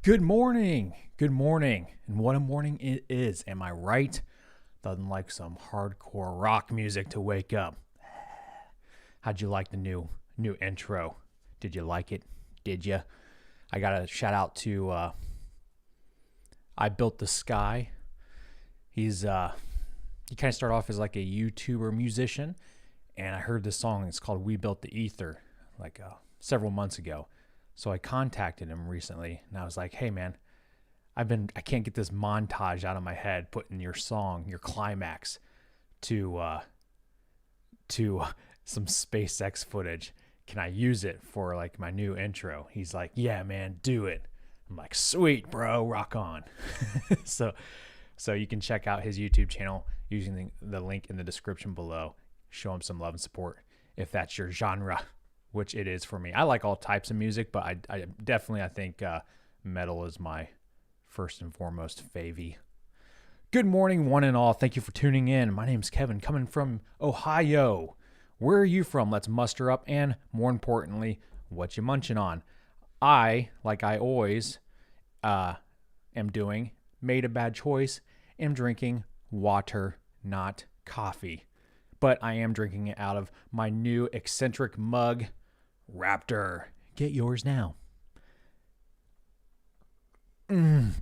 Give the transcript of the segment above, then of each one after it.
Good morning. Good morning. And what a morning it is. Am I right? Nothing like some hardcore rock music to wake up. How'd you like the new intro? Did you like it? Did you? I got a shout out to I Built the Sky. He kind of started off as like a YouTuber musician, and I heard this song. It's called We Built the Ether, like several months ago. So I contacted him recently, and I was like, "Hey, man, I can't get this montage out of my head, putting your song, your climax, to some SpaceX footage. Can I use it for like my new intro?" He's like, "Yeah, man, do it." I'm like, "Sweet, bro, rock on." So you can check out his YouTube channel using the link in the description below. Show him some love and support if that's your genre, which it is for me. I like all types of music, but I definitely think metal is my first and foremost favy. Good morning, one and all. Thank you for tuning in. My name's Kevin, coming from Ohio. Where are you from? Let's muster up, and more importantly, what you munching on? I, like I always am doing, made a bad choice, am drinking water, not coffee. But I am drinking it out of my new eccentric mug, Raptor. Get yours now. Make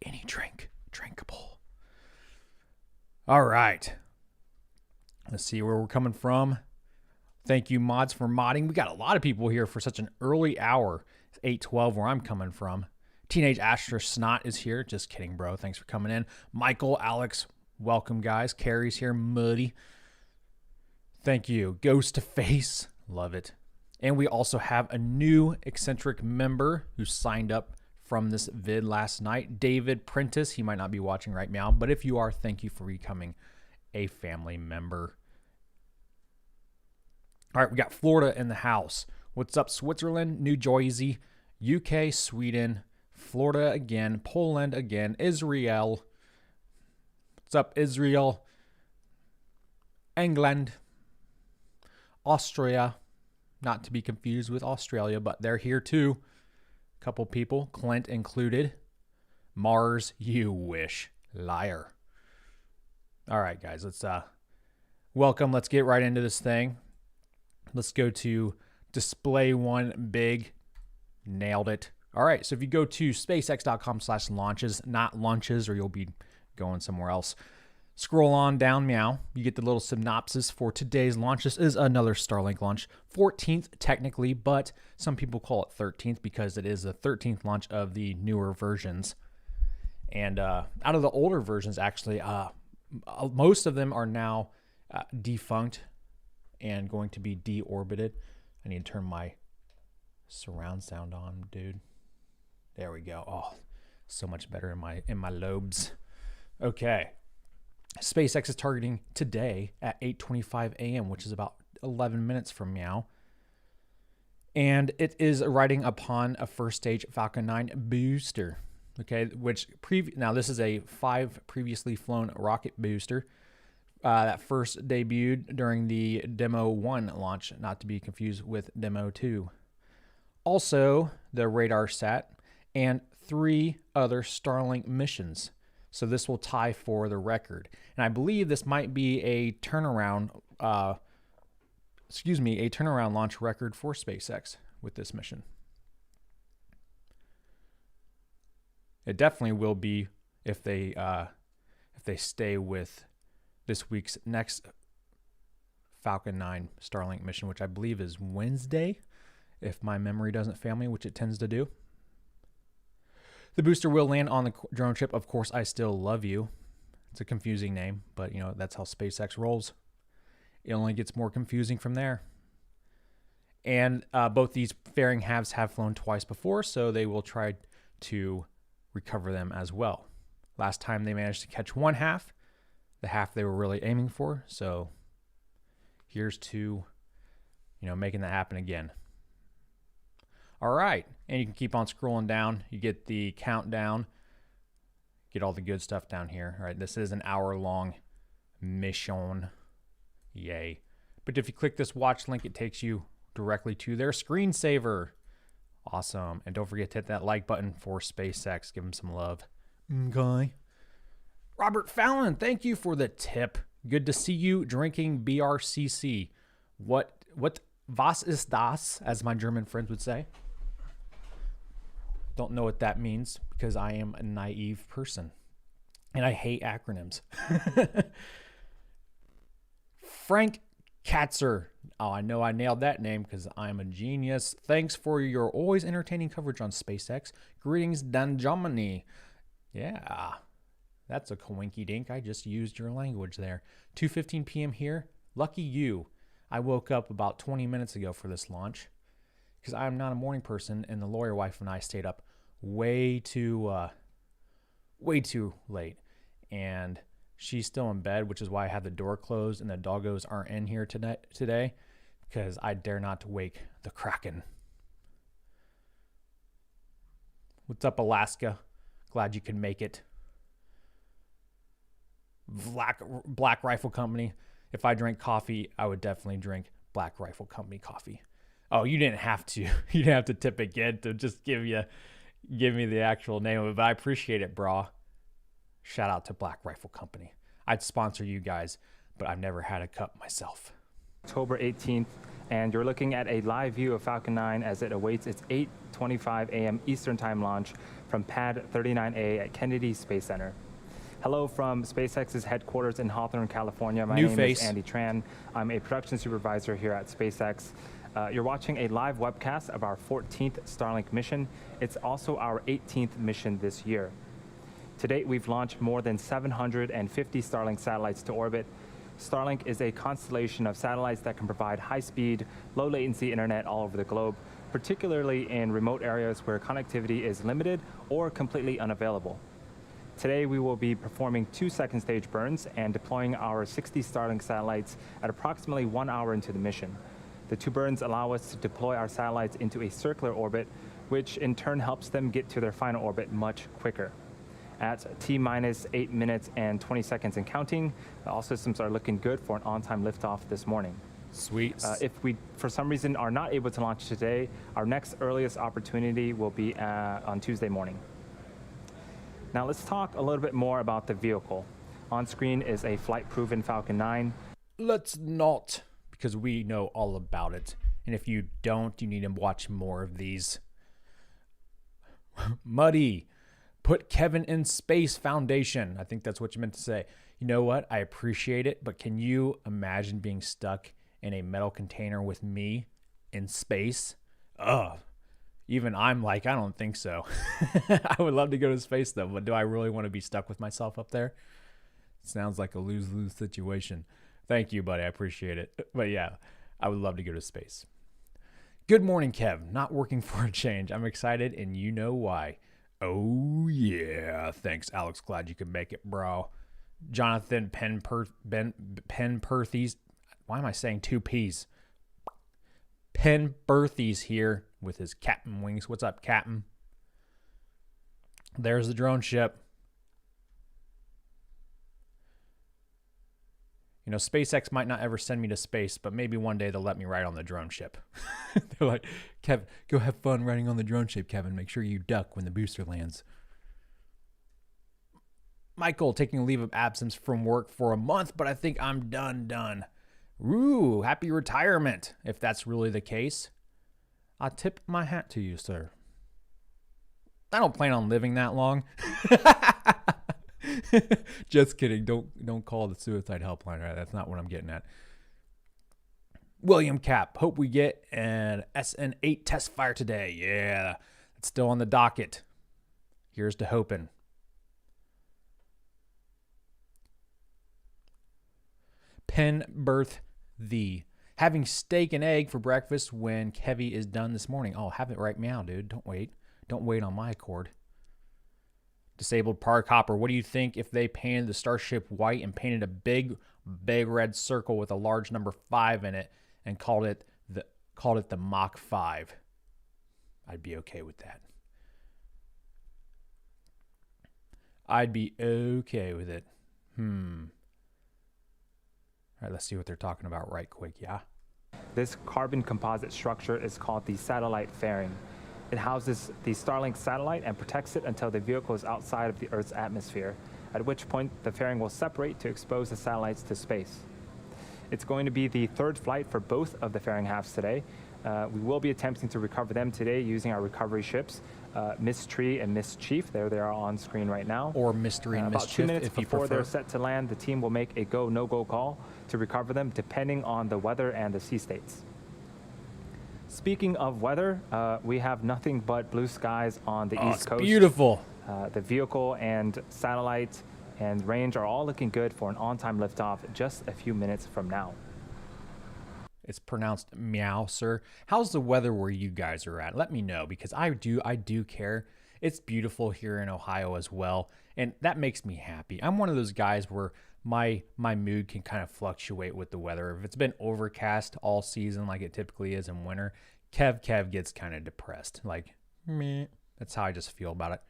any drink drinkable. All right. Let's see where we're coming from. Thank you, mods, for modding. We got a lot of people here for such an early hour. It's 8:12 where I'm coming from. Teenage Asher Snot is here. Just kidding, bro. Thanks for coming in. Michael, Alex, welcome, guys. Carrie's here. Muddy. Thank you. Ghost to Face. Love it. And we also have a new eccentric member who signed up from this vid last night, David Prentice. He might not be watching right now, but if you are, thank you for becoming a family member. All right, we got Florida in the house. What's up, Switzerland, New Jersey, UK, Sweden, Florida again, Poland again, Israel. What's up, Israel? England, Austria. Not to be confused with Australia, but they're here too. Couple people, Clint included. Mars, you wish. Liar. All right, guys, let's welcome. Let's get right into this thing. Let's go to display one big. Nailed it. All right, so if you go to spacex.com/launches, not lunches, or you'll be going somewhere else. Scroll on down, meow. You get the little synopsis for today's launch. This is another Starlink launch. 14th technically, but some people call it 13th because it is the 13th launch of the newer versions. And out of the older versions, actually, most of them are now defunct and going to be deorbited. I need to turn my surround sound on, dude. There we go. Oh, so much better in my lobes. Okay. SpaceX is targeting today at 8:25 a.m., which is about 11 minutes from now. And it is riding upon a first stage Falcon 9 booster. Okay, which now this is a 5 previously flown rocket booster that first debuted during the Demo 1 launch, not to be confused with Demo 2. Also, the radar sat and 3 other Starlink missions. So this will tie for the record. And I believe this might be a turnaround launch record for SpaceX with this mission. It definitely will be if they stay with this week's next Falcon 9 Starlink mission, which I believe is Wednesday, if my memory doesn't fail me, which it tends to do. The booster will land on the drone ship. Of course, I Still Love You. It's a confusing name, but that's how SpaceX rolls. It only gets more confusing from there. And both these fairing halves have flown twice before, so they will try to recover them as well. Last time they managed to catch one half, the half they were really aiming for. So here's to, making that happen again. All right, and you can keep on scrolling down. You get the countdown, get all the good stuff down here. All right, this is an hour-long mission. Yay. But if you click this watch link, it takes you directly to their screensaver. Awesome. And don't forget to hit that like button for SpaceX. Give them some love. Okay. Robert Fallon, thank you for the tip. Good to see you drinking BRCC. What was ist das, as my German friends would say? Don't know what that means because I am a naive person and I hate acronyms. Frank Katzer. Oh, I know I nailed that name because I'm a genius. Thanks for your always entertaining coverage on SpaceX. Greetings, Dan Germany. Yeah, that's a coinky dink. I just used your language there. 2:15 p.m. here. Lucky you. I woke up about 20 minutes ago for this launch because I'm not a morning person, and the lawyer wife and I stayed up way too late, and she's still in bed, which is why I have the door closed and the doggos aren't in here today because I dare not to wake the Kraken. What's up, Alaska? Glad you could make it. Black Rifle Company. If I drank coffee, I would definitely drink Black Rifle Company coffee. Oh, you didn't have to. You didn't have to tip again to just give me the actual name of it, but I appreciate it, brah. Shout out to Black Rifle Company. I'd sponsor you guys, but I've never had a cup myself. October 18th, and you're looking at a live view of Falcon 9 as it awaits its 8:25 a.m. Eastern Time launch from Pad 39A at Kennedy Space Center. Hello from SpaceX's headquarters in Hawthorne, California. My name is Andy Tran. I'm a production supervisor here at SpaceX. You're watching a live webcast of our 14th Starlink mission. It's also our 18th mission this year. To date, we've launched more than 750 Starlink satellites to orbit. Starlink is a constellation of satellites that can provide high-speed, low-latency internet all over the globe, particularly in remote areas where connectivity is limited or completely unavailable. Today, we will be performing 2 second-stage burns and deploying our 60 Starlink satellites at approximately 1 hour into the mission. The 2 burns allow us to deploy our satellites into a circular orbit, which in turn helps them get to their final orbit much quicker. At T-minus 8 minutes and 20 seconds and counting, all systems are looking good for an on-time liftoff this morning. Sweet. If we, for some reason, are not able to launch today, our next earliest opportunity will be on Tuesday morning. Now let's talk a little bit more about the vehicle. On screen is a flight-proven Falcon 9. Let's not, because we know all about it. And if you don't, you need to watch more of these. Muddy. Put Kevin in space foundation. I think that's what you meant to say. You know what? I appreciate it, but can you imagine being stuck in a metal container with me in space? Ugh. Even I'm like, I don't think so. I would love to go to space though, but do I really want to be stuck with myself up there? Sounds like a lose-lose situation. Thank you, buddy. I appreciate it. But yeah, I would love to go to space. Good morning, Kev. Not working for a change. I'm excited, and you know why. Oh, yeah. Thanks, Alex. Glad you could make it, bro. Jonathan Penperthes. Why am I saying 2 P's? Penberthes here with his captain wings. What's up, Captain? There's the drone ship. You know, SpaceX might not ever send me to space, but maybe one day they'll let me ride on the drone ship. They're like, Kevin, go have fun riding on the drone ship, Kevin. Make sure you duck when the booster lands. Michael, taking a leave of absence from work for a month, but I think I'm done. Ooh, happy retirement, if that's really the case. I tip my hat to you, sir. I don't plan on living that long. Just kidding. Don't call the suicide helpline. Right? That's not what I'm getting at. William Cap. Hope we get an SN8 test fire today. Yeah, it's still on the docket. Here's to hoping. Penberth the. Having steak and egg for breakfast when Kevy is done this morning. Oh, have it right now, dude. Don't wait. Don't wait on my accord. Disabled park hopper. What do you think if they painted the Starship white and painted a big red circle with a large number 5 in it and called it the Mach 5? I'd be okay with that. I'd be okay with it. All right, let's see what they're talking about right quick, yeah? This carbon composite structure is called the satellite fairing. It houses the Starlink satellite and protects it until the vehicle is outside of the Earth's atmosphere, at which point the fairing will separate to expose the satellites to space. It's going to be the third flight for both of the fairing halves today. We will be attempting to recover them today using our recovery ships, Miss Tree and Miss Chief. There they are on screen right now. Or Mystery and About 2 Mischief, minutes if you before prefer. they're set to land, the team will make a go, no-go call to recover them, depending on the weather and the sea states. Speaking of weather, we have nothing but blue skies on the East Coast. Beautiful. The vehicle and satellite and range are all looking good for an on-time liftoff just a few minutes from now. It's pronounced meow, sir. How's the weather where you guys are at? Let me know, because I do care. It's beautiful here in Ohio as well, and that makes me happy. I'm one of those guys where my mood can kind of fluctuate with the weather. If it's been overcast all season like it typically is in winter, Kev gets kind of depressed. Like, meh. That's how I just feel about it.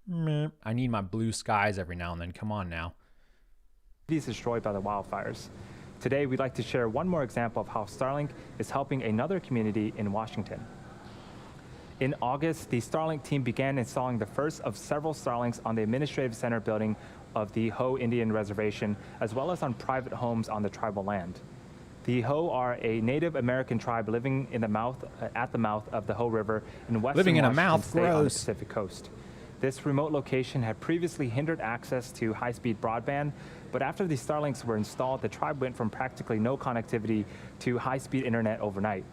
Meh. I need my blue skies every now and then. Come on now. Cities destroyed by the wildfires. Today, we'd like to share one more example of how Starlink is helping another community in Washington. In August, the Starlink team began installing the first of several Starlinks on the Administrative Center building of the Hoh Indian Reservation, as well as on private homes on the tribal land. The Hoh are a Native American tribe living in at the mouth of the Hoh River in western Washington State on the Pacific Coast. This remote location had previously hindered access to high-speed broadband, but after the Starlinks were installed, the tribe went from practically no connectivity to high-speed internet overnight.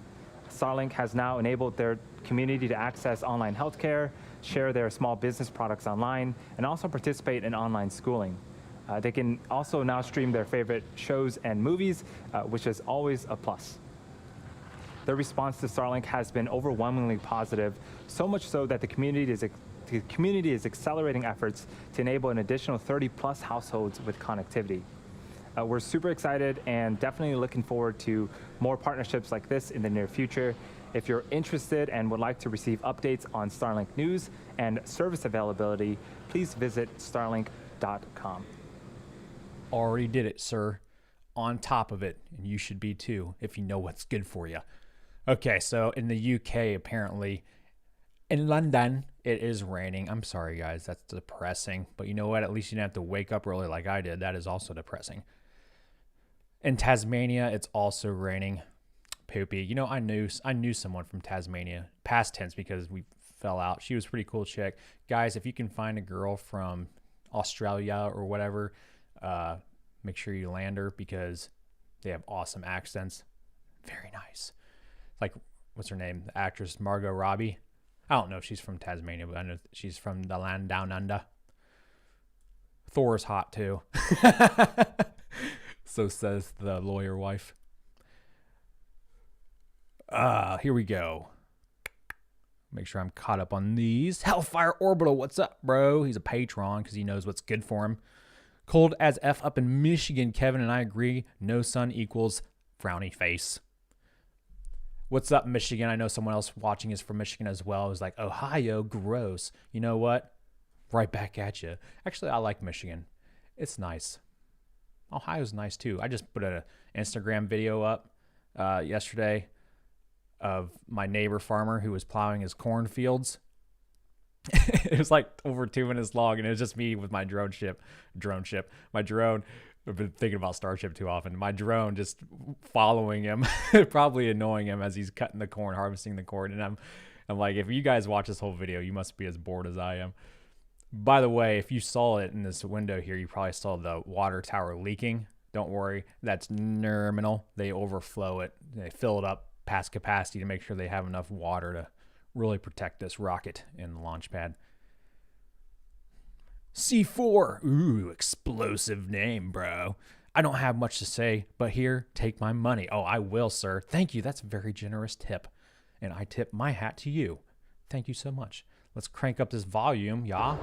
Starlink has now enabled their community to access online healthcare, share their small business products online, and also participate in online schooling. They can also now stream their favorite shows and movies, which is always a plus. The response to Starlink has been overwhelmingly positive, so much so that the community is accelerating efforts to enable an additional 30-plus households with connectivity. We're super excited and definitely looking forward to more partnerships like this in the near future. If you're interested and would like to receive updates on Starlink news and service availability, please visit starlink.com. Already did it, sir. On top of it, and you should be too, if you know what's good for you. Okay, so in the UK, apparently, in London, it is raining. I'm sorry, guys, that's depressing. But you know what? At least you didn't have to wake up early like I did. That is also depressing. In Tasmania, it's also raining. Poopy. You know, I knew someone from Tasmania, past tense, because we fell out. She was a pretty cool chick. Guys, if you can find a girl from Australia or whatever, make sure you land her, because they have awesome accents. Very nice. Like, what's her name? The actress Margot Robbie. I don't know if she's from Tasmania, but I know she's from the land down under. Thor's hot too. So says the lawyer wife. Here we go. Make sure I'm caught up on these. Hellfire Orbital, what's up, bro? He's a patron because he knows what's good for him. Cold as F up in Michigan. Kevin and I agree. No sun equals frowny face. What's up, Michigan? I know someone else watching is from Michigan as well. It was like, Ohio, gross. You know what? Right back at you. Actually, I like Michigan. It's nice. Ohio's nice too. I just put an Instagram video up yesterday of my neighbor farmer who was plowing his cornfields. It was like over 2 minutes long, and it was just me with my drone. My drone. I've been thinking about Starship too often. My drone just following him, probably annoying him as he's cutting the corn, harvesting the corn. And I'm like, if you guys watch this whole video, you must be as bored as I am. By the way, if you saw it in this window here, you probably saw the water tower leaking. Don't worry, that's nominal. They overflow it. They fill it up past capacity to make sure they have enough water to really protect this rocket in the launch pad. C4. Ooh, explosive name, bro. I don't have much to say, but here, take my money. Oh, I will, sir. Thank you. That's a very generous tip. And I tip my hat to you. Thank you so much. Let's crank up this volume, yeah?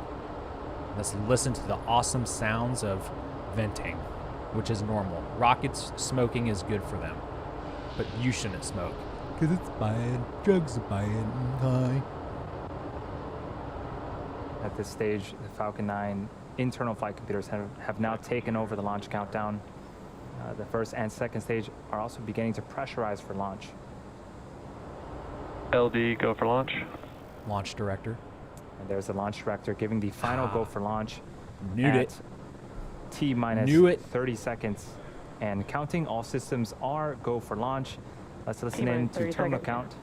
Let's listen to the awesome sounds of venting, which is normal. Rockets smoking is good for them, but you shouldn't smoke, because it's bad. Drugs are bad. At this stage, the Falcon 9 internal flight computers have now taken over the launch countdown. The first and second stage are also beginning to pressurize for launch. LD, go for launch. launch director. And there's the launch director giving the final go for launch. Knew it. T minus Knew it. 30 seconds. And counting, all systems are go for launch. Let's listen in to terminal count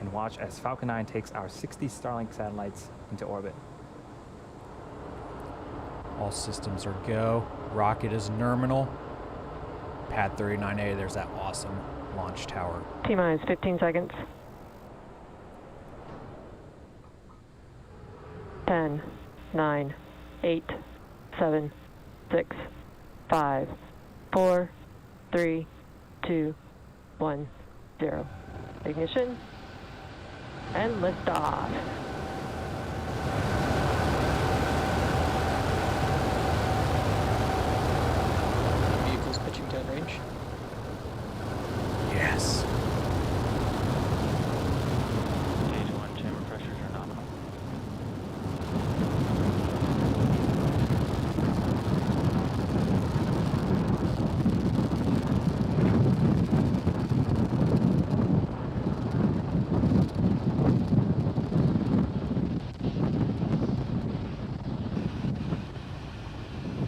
and watch as Falcon 9 takes our 60 Starlink satellites into orbit. All systems are go. Rocket is nominal. Pad 39A, there's that awesome launch tower. T minus 15 seconds. 10, 9, 8, 7, 6, 5, 4, 3, 2, 1, 0. Ignition and liftoff. Vehicles pitching downrange. Yes. Stage 1 chamber pressures are nominal.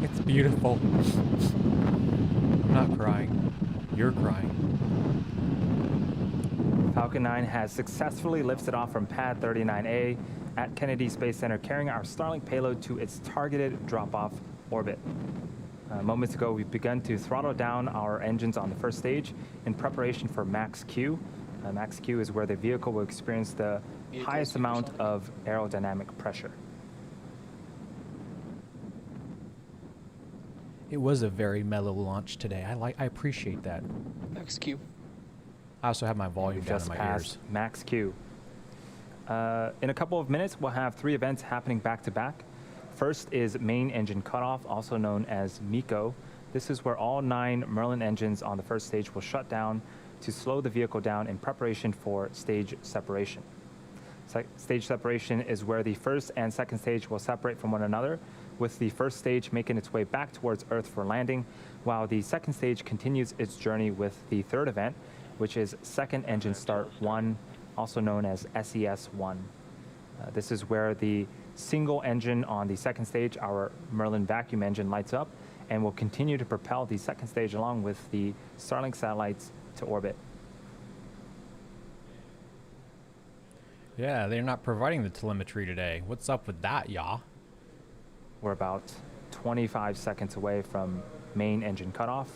It's beautiful. I'm not crying. You're crying. Falcon 9 has successfully lifted off from Pad 39A at Kennedy Space Center, carrying our Starlink payload to its targeted drop-off orbit. Moments ago, we've begun to throttle down our engines on the first stage in preparation for Max Q. Max Q is where the vehicle will experience the highest amount of aerodynamic pressure. It was a very mellow launch today. I appreciate that. Max Q. I also have my volume down in Just my passed ears. Max Q. In a couple of minutes, we'll have 3 events happening back to back. First is main engine cutoff, also known as MECO. This is where all 9 Merlin engines on the first stage will shut down to slow the vehicle down in preparation for stage separation. Stage separation is where the first and second stage will separate from one another, with the first stage making its way back towards Earth for landing, while the second stage continues its journey with the third event, which is second engine start 1, also known as SES-1. This is where the single engine on the second stage, our Merlin vacuum engine, lights up and will continue to propel the second stage along with the Starlink satellites to orbit. Yeah, they're not providing the telemetry today. What's up with that, y'all? We're about 25 seconds away from main engine cutoff.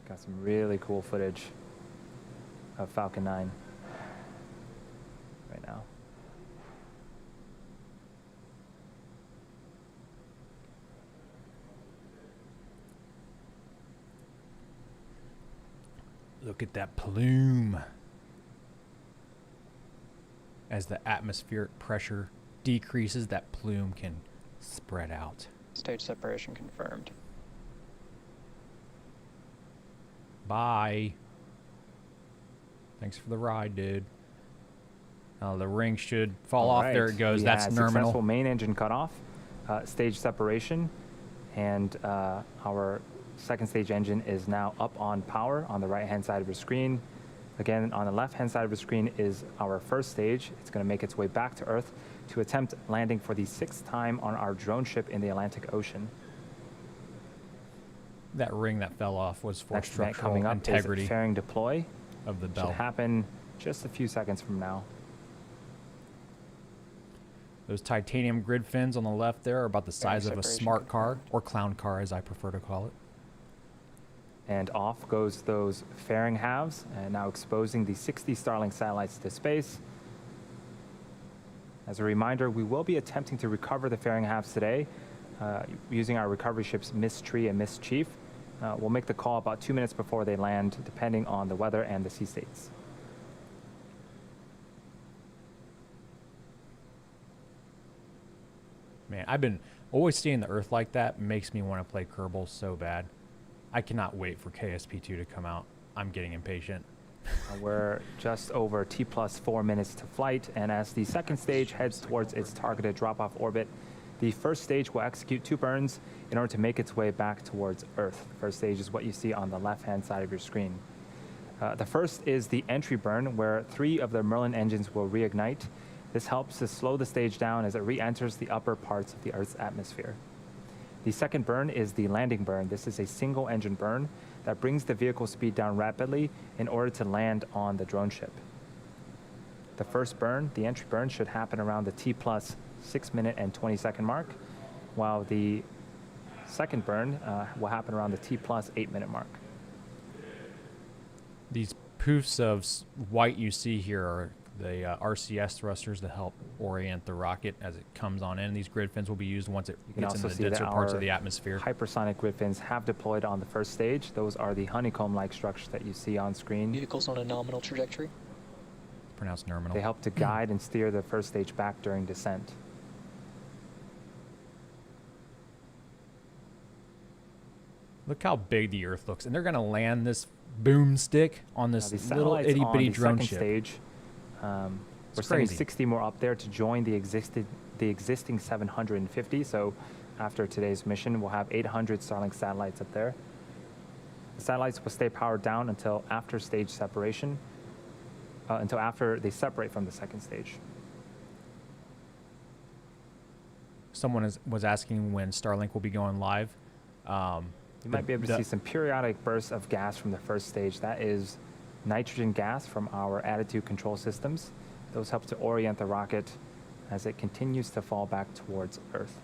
Got some really cool footage of Falcon 9 right now. Look at that plume. As the atmospheric pressure decreases, that plume can spread out. Stage separation confirmed. Bye. Thanks for the ride, dude. The ring should fall off. All There right. it goes. We That's had nominal. Successful main engine cutoff, stage separation, and our second stage engine is now up on power on the right-hand side of your screen. Again, on the left-hand side of the screen is our first stage. It's going to make its way back to Earth to attempt landing for the 6th time on our drone ship in the Atlantic Ocean. That ring that fell off was for Next event structural coming up integrity is fairing deploy. of the Should bell. happen just a few seconds from now. Those titanium grid fins on the left there are about the size of a separation smart car, or clown car as I prefer to call it. And off goes those fairing halves, and now exposing the 60 Starlink satellites to space. As a reminder, we will be attempting to recover the fairing halves today using our recovery ships Miss Tree and Miss Chief. We'll make the call about 2 minutes before they land, depending on the weather and the sea states. Man, I've been always seeing the Earth like that makes me want to play Kerbal so bad. I cannot wait for KSP2 to come out. I'm getting impatient. We're just over T plus 4 minutes to flight, and as the second stage heads towards its targeted drop-off orbit, the first stage will execute 2 burns in order to make its way back towards Earth. First stage is what you see on the left-hand side of your screen. The first is the entry burn, where 3 of the Merlin engines will reignite. This helps to slow the stage down as it re-enters the upper parts of the Earth's atmosphere. The second burn is the landing burn. This is a single engine burn that brings the vehicle speed down rapidly in order to land on the drone ship. The first burn, the entry burn, should happen around the T plus 6 minute and 20 second mark, while the second burn will happen around the T plus 8 minute mark. These poofs of white you see here are the RCS thrusters that help orient the rocket as it comes on in. These grid fins will be used once it gets into the denser parts of the atmosphere. Hypersonic grid fins have deployed on the first stage. Those are the honeycomb-like structures that you see on screen. Vehicles on a nominal trajectory. Pronounced nominal. They help to guide and steer the first stage back during descent. Look how big the Earth looks. And they're going to land this boomstick on this little itty-bitty drone ship. Stage, we're sending 60 more up there to join the existing 750. So after today's mission, we'll have 800 Starlink satellites up there. The satellites will stay powered down until after stage separation, until after they separate from the second stage. Someone was asking when Starlink will be going live. You might be able to see some periodic bursts of gas from the first stage. That is nitrogen gas from our attitude control systems. Those help to orient the rocket as it continues to fall back towards Earth.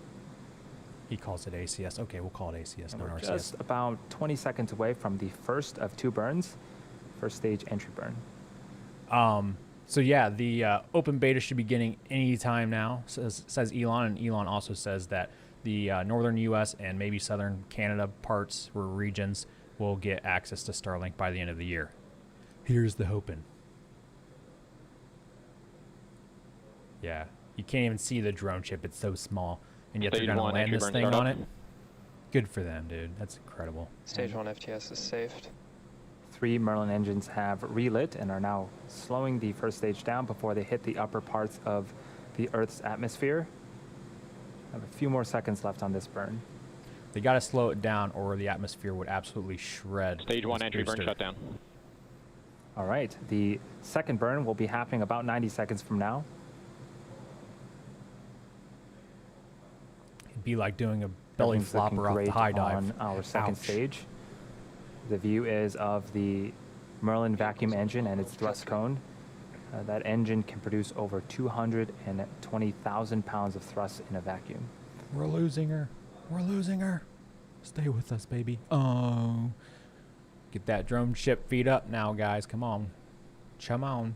He calls it ACS. Okay, we'll call it ACS, And not we're RCS. just about 20 seconds away from the first of 2 burns, first stage entry burn. So yeah, the open beta should be beginning anytime now, says Elon, and Elon also says that the northern U.S. and maybe southern Canada parts or regions will get access to Starlink by the end of the year. Here's the hoping. Yeah, you can't even see the drone ship. It's so small, and yet they're going to land this thing on it. Good for them, dude. That's incredible. Stage 1 FTS is saved. 3 Merlin engines have relit and are now slowing the first stage down before they hit the upper parts of the Earth's atmosphere. I have a few more seconds left on this burn. They got to slow it down or the atmosphere would absolutely shred. Stage 1 entry burn shutdown. All right, the second burn will be happening about 90 seconds from now. It'd be like doing a belly flopper off the high dive. On our second stage. The view is of the Merlin vacuum engine and its thrust cone. That engine can produce over 220,000 pounds of thrust in a vacuum. We're losing her. We're losing her. Stay with us, baby. Oh. Get that drone ship feet up now, guys. Come on. Chum on.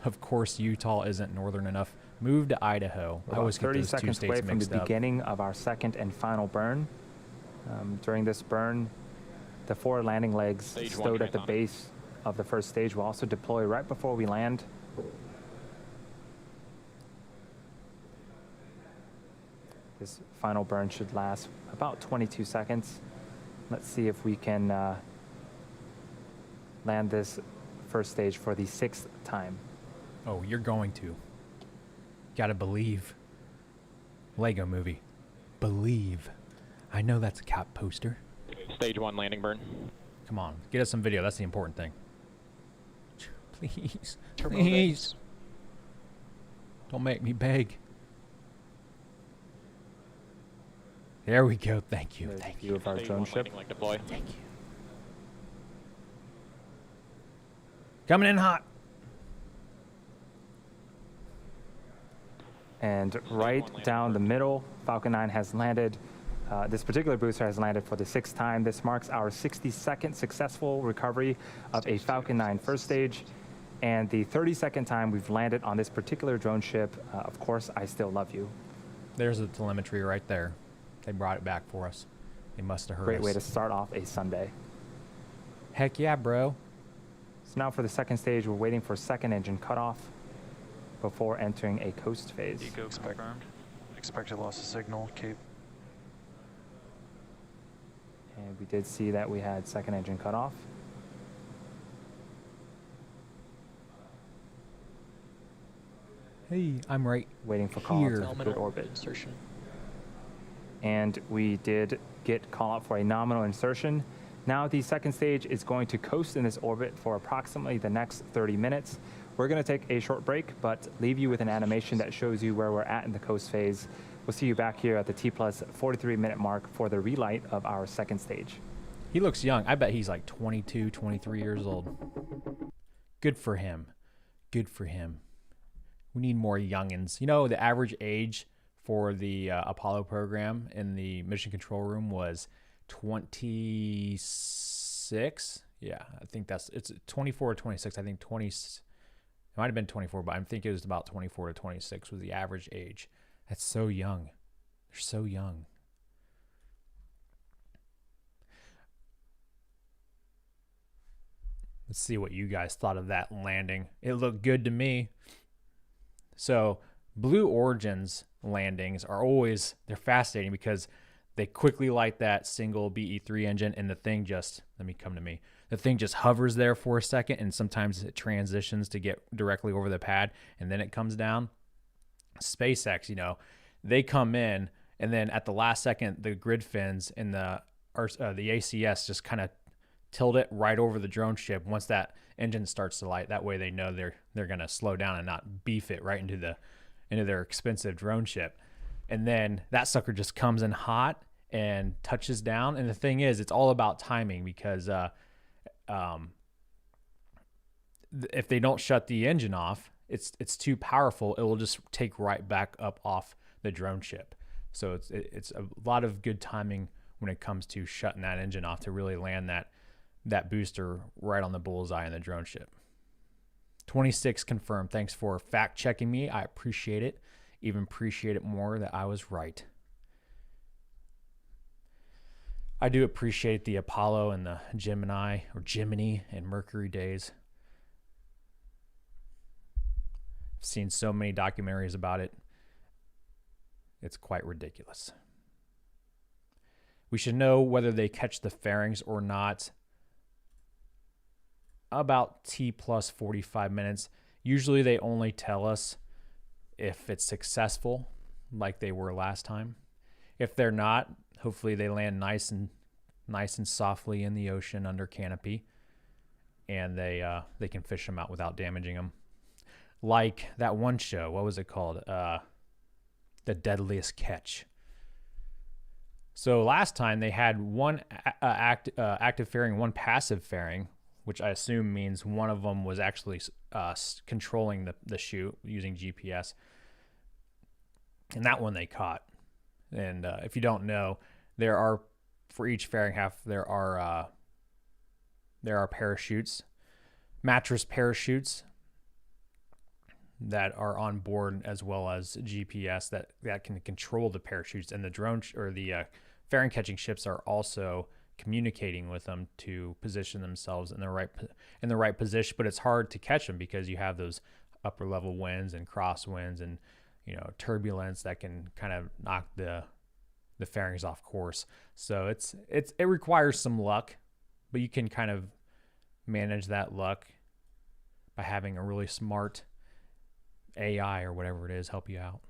Of course, Utah isn't northern enough. Move to Idaho. I always get 30 those two seconds states away from mixed the up. beginning of our second and final burn. During this burn, the 4 landing legs stowed at the base of the first stage will also deploy right before we land. This final burn should last about 22 seconds. Let's see if we can land this first stage for the 6th time. Oh, you're going to. Gotta believe. Lego movie. Believe. I know that's a cap poster. Stage 1 landing burn. Come on, get us some video. That's the important thing. Please. Turbo Please. legs. Don't make me beg. There we go. Thank you. There's a Thank view you. of our Stage drone 1 ship. landing leg deploy. Thank you. Coming in hot. And right down the middle, Falcon 9 has landed. This particular booster has landed for the 6th time. This marks our 62nd successful recovery of a Falcon 9 first stage, and the 32nd time we've landed on this particular drone ship. Of course, I still love you. There's the telemetry right there. They brought it back for us. They must have heard Great us. way to start off a Sunday. Heck yeah, bro. So now for the second stage, we're waiting for second engine cutoff before entering a coast phase. Eco confirmed. Expected loss of signal, Cape. And we did see that we had second engine cutoff. Hey, I'm right Waiting for call here. to good Nominal orbit. insertion. and we did get call out for a nominal insertion. Now the second stage is going to coast in this orbit for approximately the next 30 minutes. We're going to take a short break, but leave you with an animation that shows you where we're at in the coast phase. We'll see you back here at the T plus 43-minute mark for the relight of our second stage. He looks young. I bet he's like 22, 23 years old. Good for him. Good for him. We need more youngins. You know, the average age for the Apollo program in the mission control room was 26. Yeah, I think it's 24 or 26. I think 20. It might have been 24, but I think it was about 24 to 26 was the average age. That's so young. They're so young. Let's see what you guys thought of that landing. It looked good to me. So Blue Origin's landings are always, they're fascinating because they quickly light that single BE3 engine and the thing just, let me come to me. The thing just hovers there for a second and sometimes it transitions to get directly over the pad and then it comes down. SpaceX, you know, they come in and then at the last second, the grid fins and the ACS just kind of tilt it right over the drone ship once that engine starts to light. That way they know they're going to slow down and not beef it right into their expensive drone ship. And then that sucker just comes in hot and touches down. And the thing is, it's all about timing because if they don't shut the engine off, it's too powerful. It will just take right back up off the drone ship. So it's a lot of good timing when it comes to shutting that engine off to really land that booster right on the bullseye in the drone ship. 26 confirmed. Thanks for fact checking me. I appreciate it. Even appreciate it more that I was right. I do appreciate the Apollo and the Gemini and Mercury days. I've seen so many documentaries about it. It's quite ridiculous. We should know whether they catch the fairings or not about T plus 45 minutes. Usually they only tell us if it's successful, like they were last time. If they're not, hopefully they land nice and softly in the ocean under canopy, and they can fish them out without damaging them. Like that one show, what was it called? The Deadliest Catch. So last time they had one active fairing, one passive fairing, which I assume means one of them was actually controlling the chute using GPS. And that one they caught. And if you don't know, there are, for each fairing half, there are parachutes, mattress parachutes that are on board, as well as GPS that can control the parachutes. And the drone or the fairing catching ships are also communicating with them to position themselves in the right position. But it's hard to catch them because you have those upper level winds and crosswinds and turbulence that can kind of knock the fairings off course. So it requires some luck, but you can kind of manage that luck by having a really smart AI or whatever it is help you out.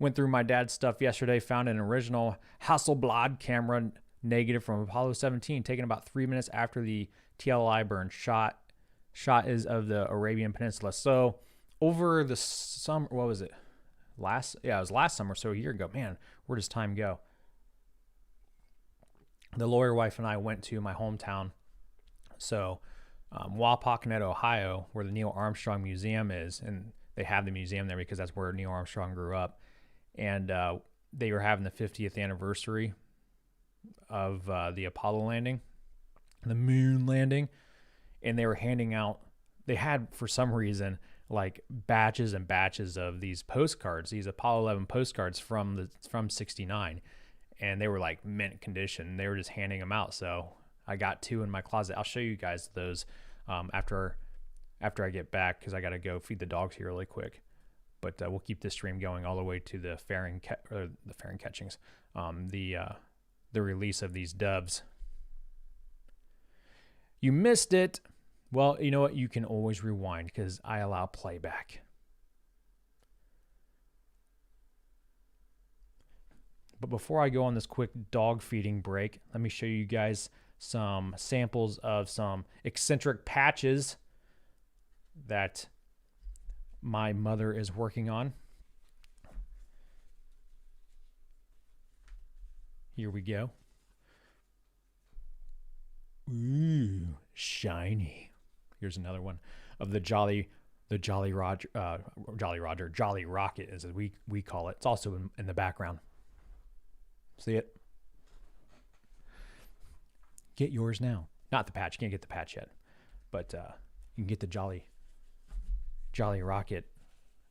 Went through my dad's stuff yesterday, found an original Hasselblad camera negative from Apollo 17, taken about 3 minutes after the TLI burn. Shot is of the Arabian Peninsula. So over the summer, what was it? It was last summer, so a year ago. Man, where does time go? The lawyer wife and I went to my hometown. So Wapakoneta, Ohio, where the Neil Armstrong Museum is, and they have the museum there because that's where Neil Armstrong grew up. And they were having the 50th anniversary of the Apollo landing, the moon landing, and they were handing out, they had, for some reason, like batches and batches of these postcards, these Apollo 11 postcards from 69, and they were like mint condition. They were just handing them out. So I got 2 in my closet. I'll show you guys those after I get back, because I got to go feed the dogs here really quick. But we'll keep this stream going all the way to the fairing catchings, the release of these doves. You missed it. Well, you know what? You can always rewind because I allow playback. But before I go on this quick dog feeding break, let me show you guys some samples of some eccentric patches that my mother is working on. Here we go. Ooh, shiny. Here's another one of the Jolly Rocket, as we call it. It's also in the background. See it? Get yours now. Not the patch. You can't get the patch yet, but you can get the Jolly Rocket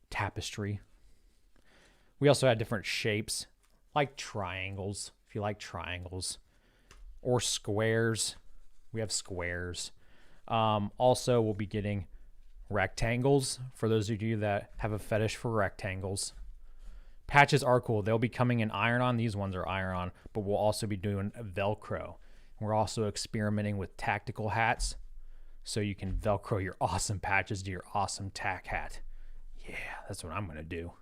tapestry. We also had different shapes, like triangles. If you like triangles, or squares, we have squares. Also, we'll be getting rectangles for those of you that have a fetish for rectangles. Patches are cool. They'll be coming in iron-on. These ones are iron-on, but we'll also be doing Velcro. We're also experimenting with tactical hats, so you can Velcro your awesome patches to your awesome tack hat. Yeah, that's what I'm going to do.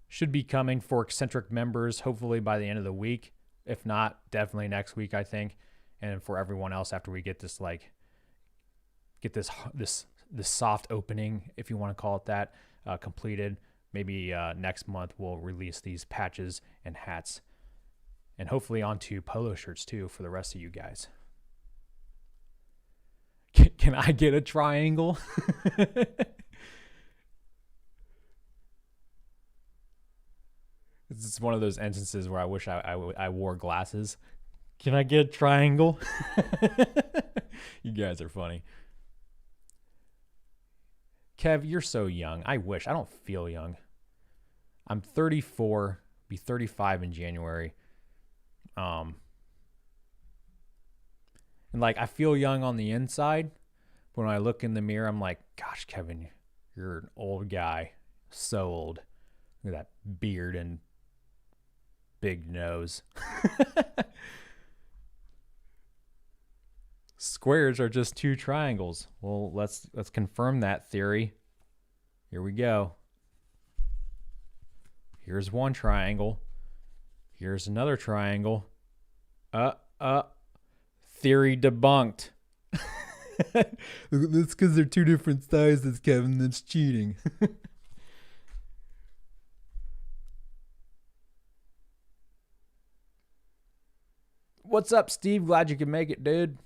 Should be coming for eccentric members, hopefully by the end of the week. If not, definitely next week, I think. And for everyone else, after we get this, this soft opening, if you want to call it that, completed, maybe next month we'll release these patches and hats, and hopefully onto polo shirts too for the rest of you guys. Can I get a triangle? This is one of those instances where I wish I wore glasses. Can I get a triangle? You guys are funny. Kev, you're so young. I wish. I don't feel young. I'm 34, be 35 in January. And like, I feel young on the inside. But when I look in the mirror, I'm like, gosh, Kevin, you're an old guy. So old. Look at that beard and big nose. Squares are just two triangles. Well, let's confirm that theory. Here we go. Here's one triangle. Here's another triangle. Theory debunked. That's because they're two different sizes, Kevin. That's cheating. What's up, Steve? Glad you could make it, dude.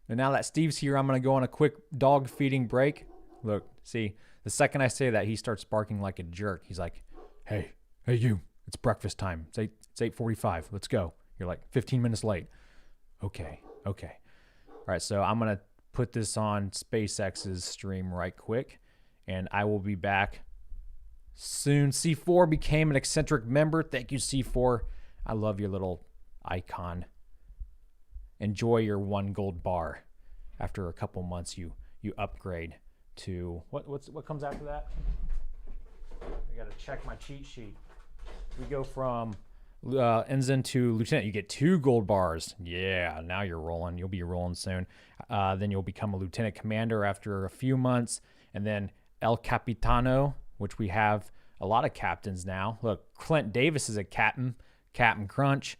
And now that Steve's here, I'm going to go on a quick dog feeding break. Look, see, the second I say that, he starts barking like a jerk. He's like, hey you, it's breakfast time. It's 8:45. Let's go. You're like 15 minutes late. Okay. All right, so I'm going to put this on SpaceX's stream right quick, and I will be back soon. C4 became an eccentric member. Thank you, C4. I love your little icon. Enjoy your 1 gold bar. After a couple months, you upgrade to what comes after that? I gotta check my cheat sheet. We go from ensign to lieutenant. You get 2 gold bars. Yeah, now you're rolling. You'll be rolling soon. Then you'll become a lieutenant commander after a few months, and then El Capitano, which we have a lot of captains now. Look, Clint Davis is a captain. Captain Crunch.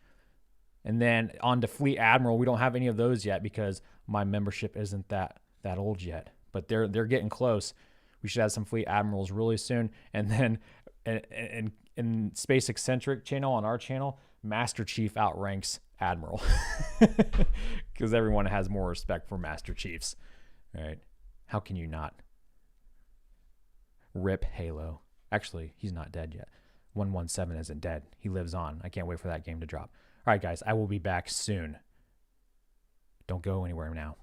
And then on to Fleet Admiral. We don't have any of those yet because my membership isn't that old yet. But they're getting close. We should have some Fleet Admirals really soon. And then in Space Eccentric channel, on our channel, Master Chief outranks Admiral. Because everyone has more respect for Master Chiefs. All right. How can you not? Rip Halo. Actually, he's not dead yet. 117 isn't dead. He lives on. I can't wait for that game to drop. All right, guys, I will be back soon. Don't go anywhere now.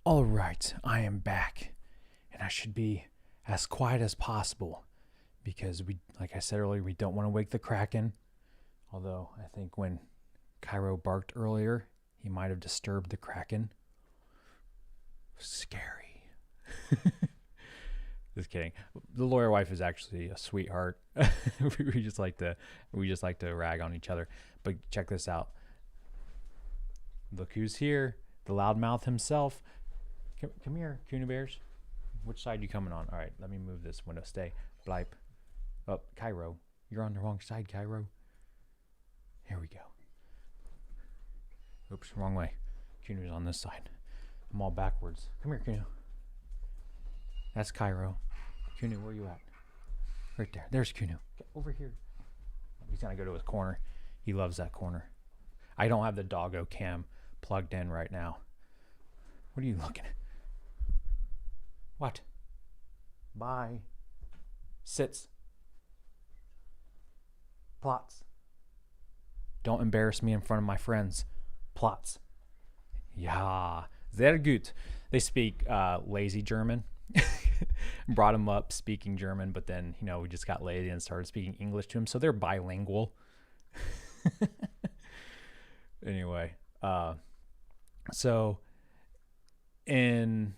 All right, I am back, and I should be as quiet as possible because like I said earlier, we don't want to wake the Kraken. Although I think when Cairo barked earlier, he might have disturbed the Kraken. Scary. Just kidding. The lawyer wife is actually a sweetheart. we just like to rag on each other. But check this out. Look who's here. The loudmouth himself. Come here, Kuna Bears. Which side you coming on? All right, let me move this window. Stay. Blipe. Oh, Cairo. You're on the wrong side, Cairo. Here we go. Oops, wrong way. Kunu's on this side. I'm all backwards. Come here, Kunu. That's Cairo. Kunu, where you at? Right there. There's Kunu. Get over here. He's gonna go to his corner. He loves that corner. I don't have the doggo cam plugged in right now. What are you looking at? What? Bye. Sits. Plots. Don't embarrass me in front of my friends. Plots. Ja, sehr gut. They speak lazy German. Brought him up speaking German, but then, we just got lazy and started speaking English to him. So they're bilingual. Anyway, so in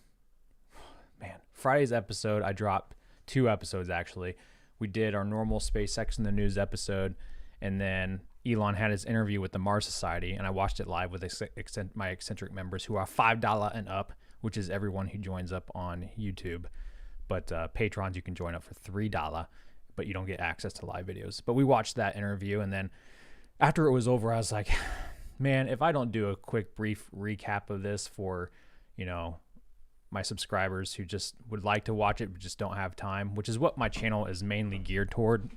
Friday's episode, I dropped 2 episodes actually. We did our normal SpaceX in the News episode, and then Elon had his interview with the Mars Society, and I watched it live with my eccentric members who are $5 and up, which is everyone who joins up on YouTube. But patrons, you can join up for $3, but you don't get access to live videos. But we watched that interview, and then after it was over, I was like, man, if I don't do a quick, brief recap of this for, my subscribers who just would like to watch it but just don't have time, which is what my channel is mainly geared toward.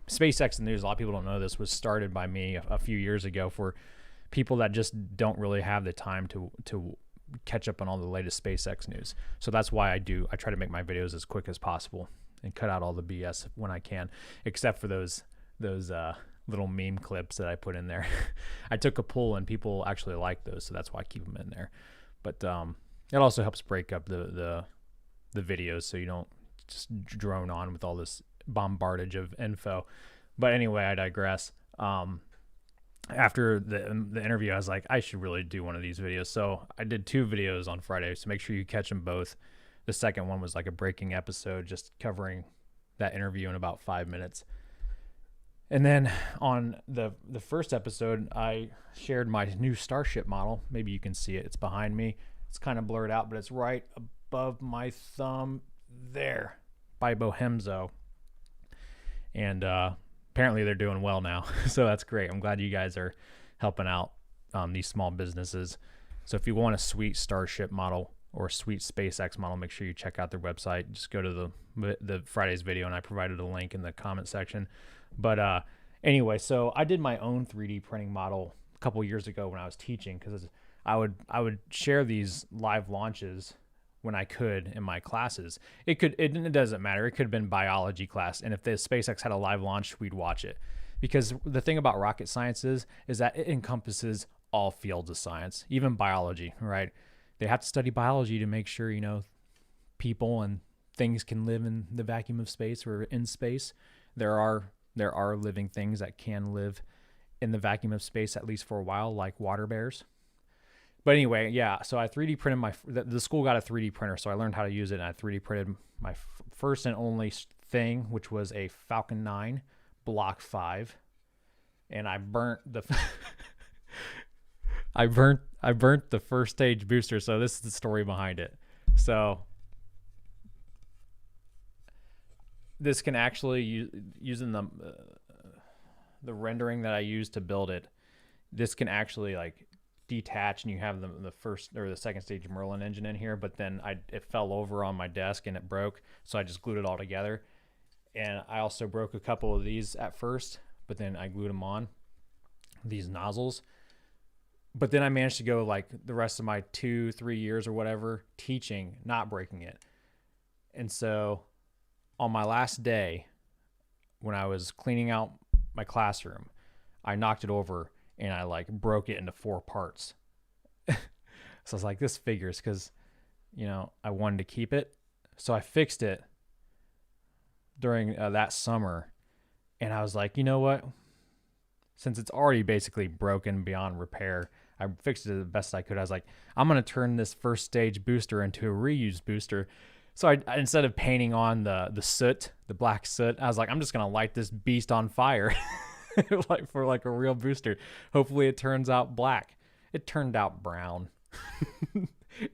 SpaceX News, a lot of people don't know this, was started by me a few years ago for people that just don't really have the time to catch up on all the latest SpaceX news. So that's why I try to make my videos as quick as possible and cut out all the BS when I can, except for those little meme clips that I put in there. I took a poll and people actually like those, so that's why I keep them in there. But it also helps break up the videos so you don't just drone on with all this bombardage of info. But anyway, I digress. After the interview, I was like, I should really do one of these videos. So I did 2 videos on Friday, so make sure you catch them both. The second one was like a breaking episode, just covering that interview in about 5 minutes. And then on the first episode, I shared my new Starship model. Maybe you can see it. It's behind me. It's kind of blurred out, but it's right above my thumb there by Bohemzo. And apparently they're doing well now. So that's great. I'm glad you guys are helping out these small businesses. So if you want a sweet Starship model or a sweet SpaceX model, make sure you check out their website. Just go to the Friday's video, and I provided a link in the comment section. But anyway, so I did my own 3D printing model a couple years ago when I was teaching, because I would share these live launches when I could in my classes. It doesn't matter. It could have been biology class, and if the SpaceX had a live launch, we'd watch it. Because the thing about rocket science is that it encompasses all fields of science, even biology, right? They have to study biology to make sure, people and things can live in the vacuum of space or in space. There are living things that can live in the vacuum of space, at least for a while, like water bears. But anyway, yeah, so I 3D printed the school got a 3D printer, so I learned how to use it, and I 3D printed my first and only thing, which was a Falcon 9 Block 5, and I burnt the I burnt the first stage booster. So this is the story behind it. So this can actually, using the rendering that I used to build it, this can actually detach, and you have the first or the second stage Merlin engine in here. But then it fell over on my desk and it broke, so I just glued it all together. And I also broke a couple of these at first, but then I glued them on, these nozzles. But then I managed to go the rest of my 2-3 years or whatever teaching, not breaking it. And so on my last day, when I was cleaning out my classroom, I knocked it over and I broke it into 4 parts. So I was like, this figures, because, I wanted to keep it. So I fixed it during that summer. And I was like, you know what? Since it's already basically broken beyond repair, I fixed it the best I could. I was like, I'm going to turn this first stage booster into a reused booster. So I instead of painting on the soot, the black soot, I was like, I'm just going to light this beast on fire for a real booster. Hopefully it turns out black. It turned out brown.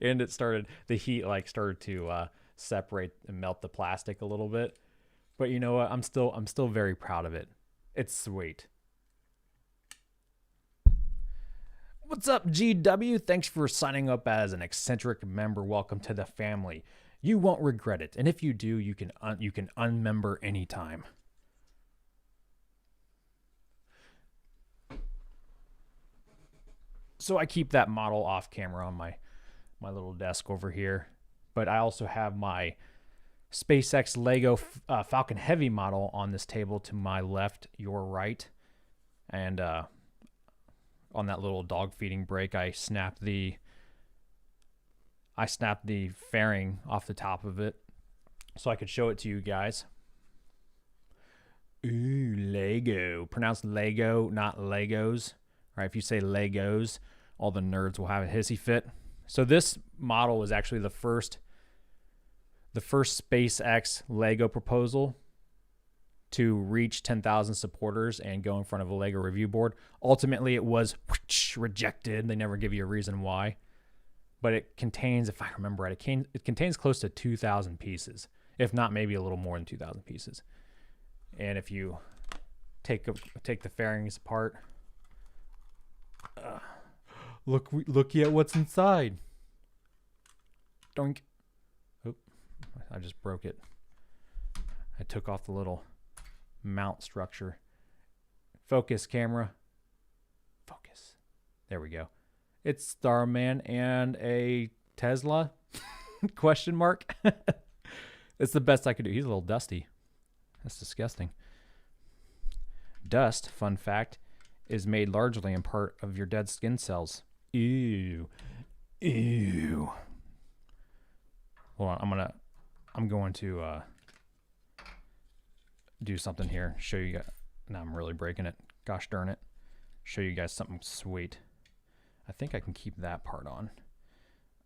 And the heat started to separate and melt the plastic a little bit. But you know what? I'm still very proud of it. It's sweet. What's up, GW? Thanks for signing up as an eccentric member. Welcome to the family. You won't regret it, and if you do, you can unmember anytime. So I keep that model off camera on my little desk over here, but I also have my SpaceX Lego Falcon Heavy model on this table to my left, your right, and on that little dog feeding break, I snapped the fairing off the top of it so I could show it to you guys. Ooh, Lego. Pronounced Lego, not Legos. All right, if you say Legos, all the nerds will have a hissy fit. So this model was actually the first SpaceX Lego proposal to reach 10,000 supporters and go in front of a Lego review board. Ultimately, it was rejected. They never give you a reason why. But it contains, if I remember right, it contains close to 2,000 pieces, if not maybe a little more than 2,000 pieces. And if you take the fairings apart, look at what's inside. Doink. Oop, I just broke it. I took off the little mount structure. Focus, camera. Focus. There we go. It's Starman and a Tesla? Question mark. It's the best I could do. He's a little dusty. That's disgusting. Dust, fun fact, is made largely in part of your dead skin cells. Ew. Ew. Hold on, I'm going to do something here. Show you guys. Now I'm really breaking it. Gosh darn it. Show you guys something sweet. I think I can keep that part on.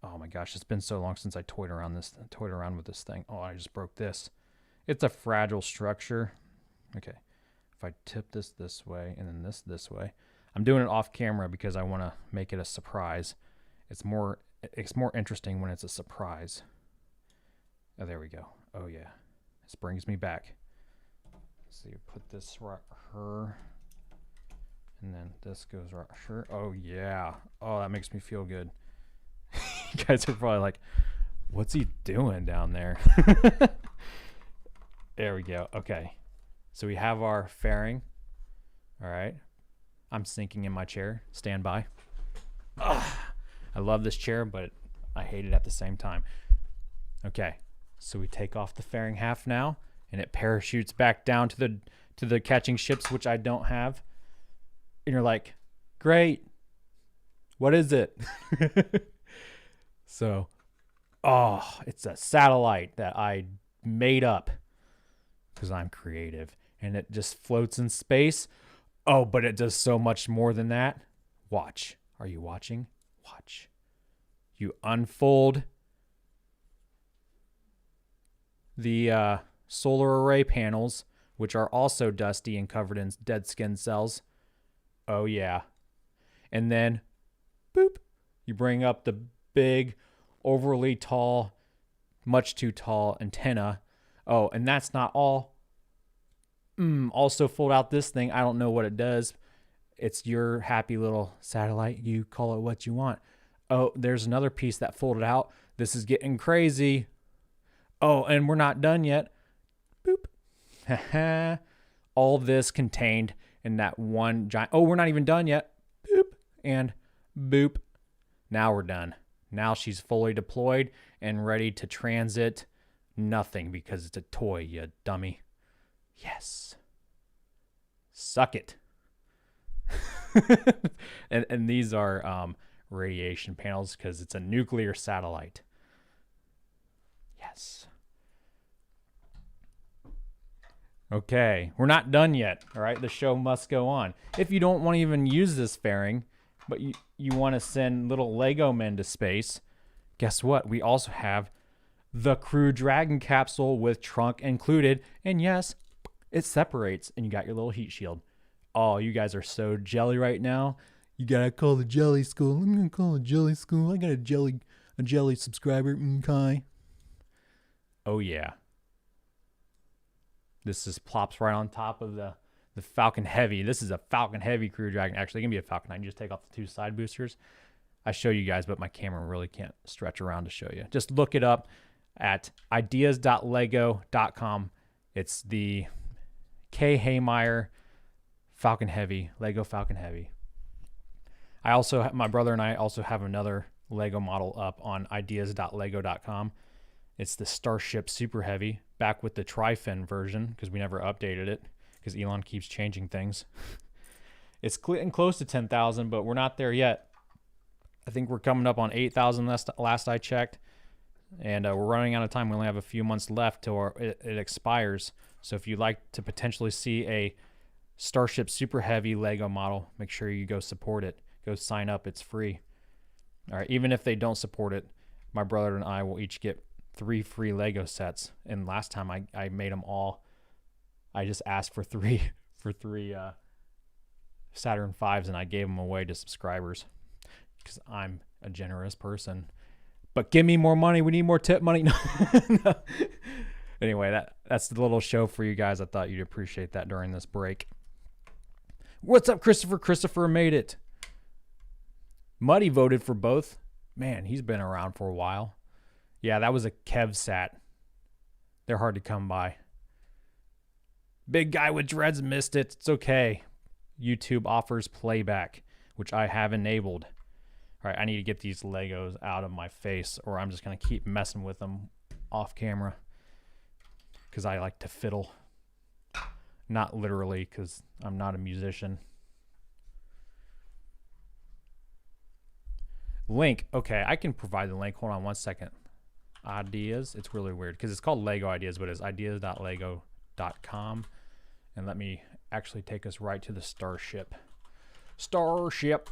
Oh my gosh, it's been so long since I toyed around with this thing. Oh, I just broke this. It's a fragile structure. Okay. If I tip this way and then this way. I'm doing it off camera because I want to make it a surprise. It's more interesting when it's a surprise. Oh, there we go. Oh yeah. This brings me back. Let's see, put this right here. And then this goes right here. Oh yeah. Oh, that makes me feel good. You guys are probably like, what's he doing down there? There we go. Okay. So we have our fairing. All right. I'm sinking in my chair. Stand by. Ugh. I love this chair, but I hate it at the same time. Okay. So we take off the fairing half now, and it parachutes back down to the catching ships, which I don't have. And you're like, great. What is it? So, it's a satellite that I made up because I'm creative, and it just floats in space. Oh, but it does so much more than that. Watch. Are you watching? Watch. You unfold the solar array panels, which are also dusty and covered in dead skin cells. Oh, yeah. And then, boop, you bring up the big, overly tall, much too tall antenna. Oh, and that's not all. Also fold out this thing. I don't know what it does. It's your happy little satellite. You call it what you want. Oh, there's another piece that folded out. This is getting crazy. Oh, and we're not done yet. Boop. All this contained in that one giant. Oh, we're not even done yet. Boop. And boop. Now we're done. Now she's fully deployed and ready to transit. Nothing because it's a toy, you dummy. Yes. Suck it. and these are radiation panels because it's a nuclear satellite. Yes. Okay, we're not done yet, all right? The show must go on. If you don't want to even use this fairing, but you want to send little Lego men to space, guess what? We also have the Crew Dragon capsule with trunk included. And yes, it separates, and you got your little heat shield. Oh, you guys are so jelly right now. You gotta call the jelly school. I'm gonna call it jelly school. I got a jelly subscriber. Okay. Oh yeah. This just plops right on top of the Falcon Heavy. This is a Falcon Heavy Crew Dragon. Actually, it can be a Falcon 9. You just take off the 2 side boosters. I show you guys, but my camera really can't stretch around to show you. Just look it up at ideas.lego.com. It's the K. Haymeyer Falcon Heavy, Lego Falcon Heavy. My brother and I also have another Lego model up on ideas.lego.com. It's the Starship Super Heavy, back with the tri-fin version because we never updated it because Elon keeps changing things. It's getting close to 10,000, but we're not there yet. I think we're coming up on 8,000 last I checked, and we're running out of time. We only have a few months left till it expires. So if you'd like to potentially see a Starship Super Heavy Lego model, make sure you go support it. Go sign up. It's free. All right. Even if they don't support it, my brother and I will each get 3 free Lego sets. And last time I made them all. I just asked for three Saturn V's, and I gave them away to subscribers because I'm a generous person. But give me more money. We need more tip money. No. Anyway, that's the little show for you guys. I thought you'd appreciate that during this break. What's up, Christopher? Christopher made it. Muddy voted for both. Man, he's been around for a while. Yeah, that was a Kev sat. They're hard to come by. Big guy with dreads missed it. It's okay. YouTube offers playback, which I have enabled. All right, I need to get these Legos out of my face, or I'm just going to keep messing with them off camera because I like to fiddle. Not literally, because I'm not a musician. Link. Okay, I can provide the link. Hold on one second. Ideas. It's really weird because it's called Lego Ideas, but it's ideas.lego.com. And let me actually take us right to the Starship. Starship.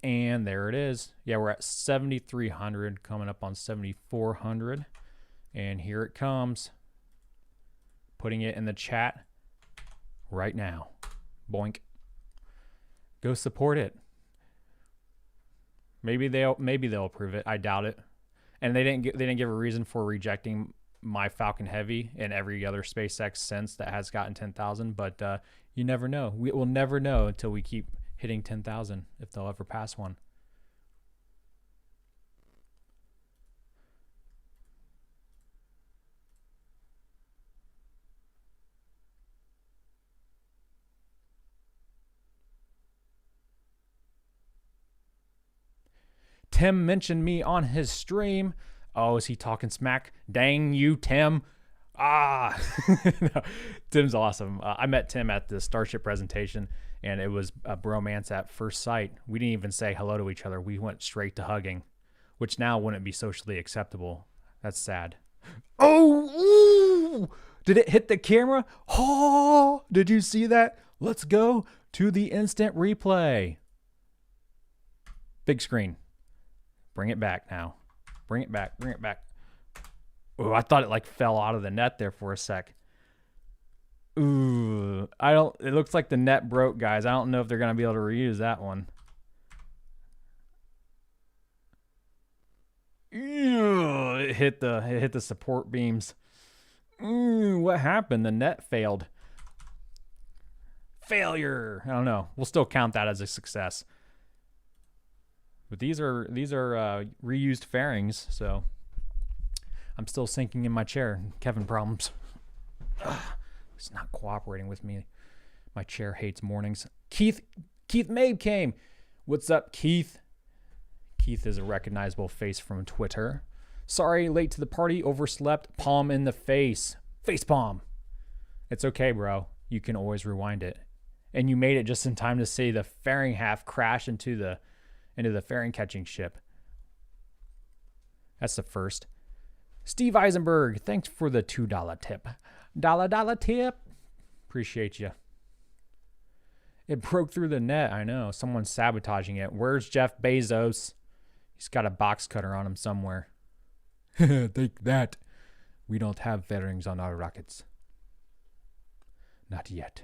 And there it is. Yeah, we're at 7,300, coming up on 7,400. And here it comes. Putting it in the chat right now. Boink. Go support it. Maybe they'll approve it. I doubt it. And they didn't give a reason for rejecting my Falcon Heavy and every other SpaceX since that has gotten 10,000. But you never know. We will never know until we keep hitting 10,000 if they'll ever pass one. Tim mentioned me on his stream. Oh, is he talking smack? Dang you, Tim. No, Tim's awesome. I met Tim at the Starship presentation, and it was a bromance at first sight. We didn't even say hello to each other. We went straight to hugging, which now wouldn't be socially acceptable. That's sad. Oh, ooh, did it hit the camera? Oh, did you see that? Let's go to the instant replay. Big screen. Bring it back now. Bring it back. Bring it back. Oh, I thought it like fell out of the net there for a sec. Ooh, it looks like the net broke, guys. I don't know if they're going to be able to reuse that one. Ew, it hit the support beams. Ooh, what happened? The net failed. Failure. I don't know. We'll still count that as a success. But these are reused fairings, so I'm still sinking in my chair. Kevin problems. Ugh, it's not cooperating with me. My chair hates mornings. Keith Mabe came. What's up, Keith? Keith is a recognizable face from Twitter. Sorry, late to the party, overslept, palm in the face. Face palm. It's okay, bro. You can always rewind it. And you made it just in time to see the fairing half crash into the into the fairing catching ship. That's the first. Steve Eisenberg, thanks for the $2 tip. Dollar tip. Appreciate you. It broke through the net. I know. Someone's sabotaging it. Where's Jeff Bezos? He's got a box cutter on him somewhere. Take that. We don't have fairings on our rockets. Not yet.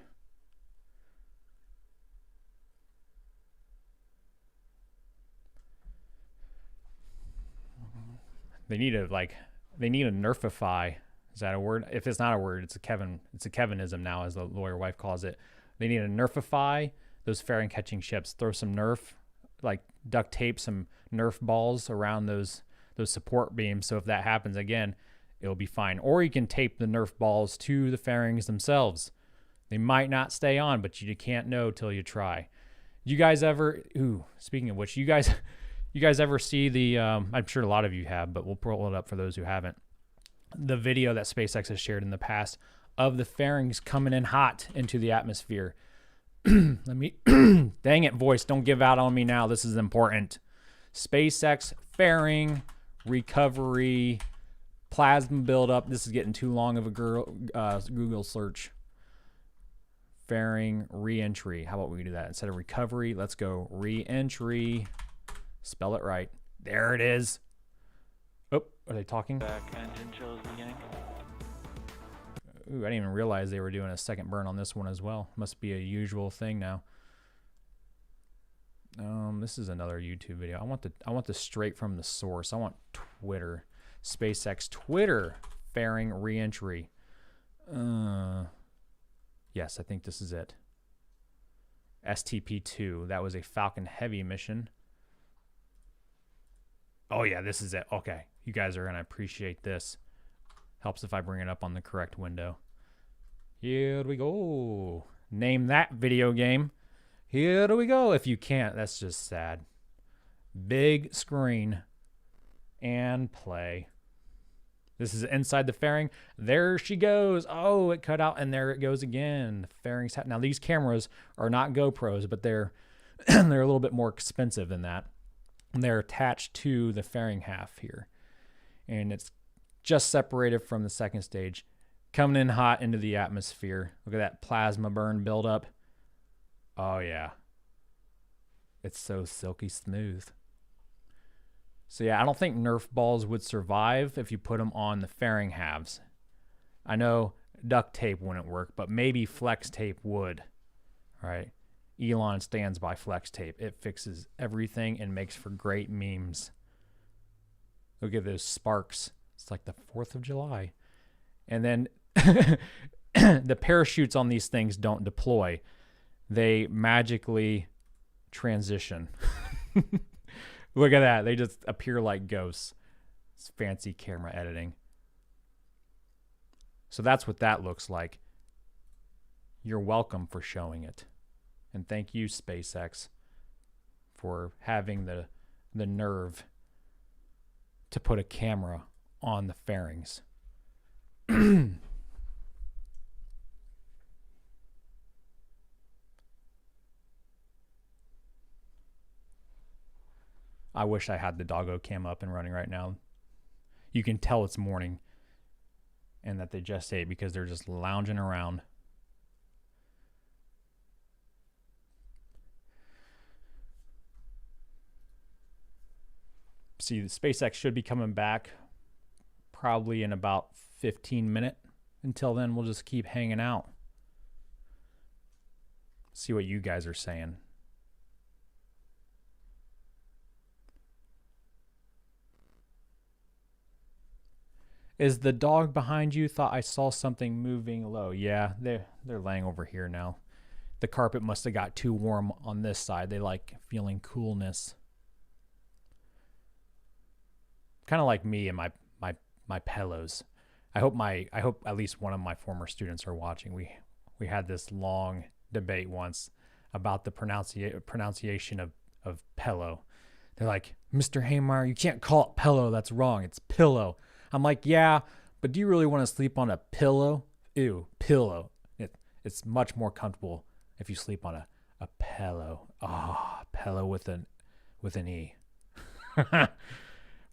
They need to nerfify. Is that a word? If it's not a word, it's a Kevinism now, as the lawyer wife calls it. They need to nerfify those fairing catching ships. Throw some nerf, like duct tape some nerf balls around those support beams. So if that happens again, it'll be fine. Or you can tape the nerf balls to the fairings themselves. They might not stay on, but you can't know till you try. You guys ever? Speaking of which, you guys ever see the? I'm sure a lot of you have, but we'll pull it up for those who haven't. The video that SpaceX has shared in the past of the fairings coming in hot into the atmosphere. Let me, dang it, voice, don't give out on me now. This is important. SpaceX fairing recovery plasma buildup. This is getting too long of a Google search. Fairing reentry. How about we do that instead of recovery? Let's go reentry. Spell it right. There it is. Oh, are they talking? Back engine shows beginning. Ooh, I didn't even realize they were doing a second burn on this one as well. Must be a usual thing now. This is another YouTube video. I want the straight from the source. I want Twitter. SpaceX Twitter fairing reentry. Yes, I think this is it. STP-2. That was a Falcon Heavy mission. Oh yeah, this is it. Okay, you guys are gonna appreciate this. Helps if I bring it up on the correct window. Here we go. Name that video game. Here we go. If you can't, that's just sad. Big screen and play. This is inside the fairing. There she goes. Oh, it cut out, and there it goes again. The fairing's now these cameras are not GoPros, but they're they're a little bit more expensive than that. And they're attached to the fairing half here, and it's just separated from the second stage, coming in hot into the atmosphere. Look at that plasma burn buildup. Oh yeah, it's so silky smooth. So yeah, I don't think Nerf balls would survive if you put them on the fairing halves. I know duct tape wouldn't work, but maybe flex tape would. All right. Elon stands by flex tape. It fixes everything and makes for great memes. Look at those sparks. It's like the 4th of July. And then the parachutes on these things don't deploy. They magically transition. Look at that. They just appear like ghosts. It's fancy camera editing. So that's what that looks like. You're welcome for showing it. And thank you, SpaceX, for having the nerve to put a camera on the fairings. I wish I had the doggo cam up and running right now. You can tell it's morning and that they just ate because they're just lounging around. See, the SpaceX should be coming back probably in about 15 minutes. Until then, we'll just keep hanging out. See what you guys are saying. Is the dog behind you? Thought I saw something moving low. Yeah, they're laying over here now. The carpet must have got too warm on this side. They like feeling coolness. Kind of like me and my pillows. I hope at least one of my former students are watching. We had this long debate once about the pronunciation of pillow. They're like, Mr. Haymeyer, you can't call it pillow. That's wrong. It's pillow. I'm like, yeah, but do you really want to sleep on a pillow? Ew, pillow. It's much more comfortable if you sleep on a pillow. Ah, pillow with with an E. But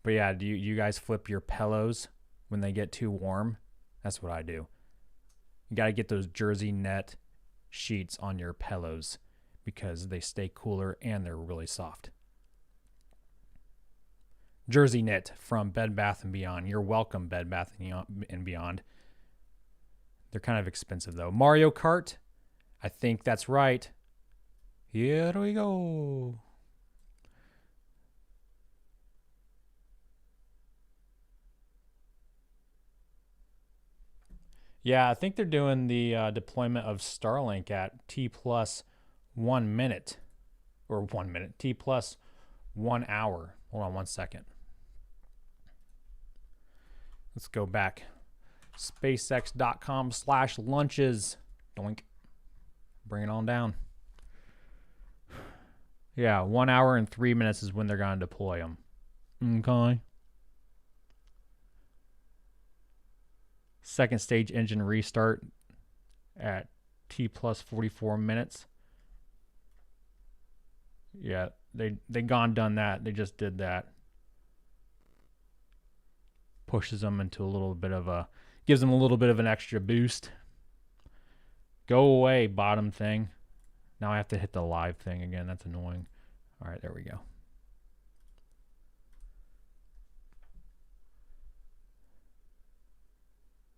yeah, do you guys flip your pillows when they get too warm? That's what I do. You got to get those jersey net sheets on your pillows because they stay cooler and they're really soft. Jersey knit from Bed Bath & Beyond. You're welcome, Bed Bath & Beyond. They're kind of expensive, though. Mario Kart, I think that's right. Here we go. Yeah, I think they're doing the deployment of Starlink at T plus 1 minute. Or 1 minute. T plus 1 hour. Hold on 1 second. Let's go back. SpaceX.com/lunches. Doink. Bring it on down. Yeah, 1 hour and 3 minutes is when they're going to deploy them. Okay. Second stage engine restart at T plus 44 minutes. Yeah, they done that. They just did that. Pushes them into a little bit of a, gives them a little bit of an extra boost. Go away, bottom thing. Now I have to hit the live thing again. That's annoying. All right, there we go.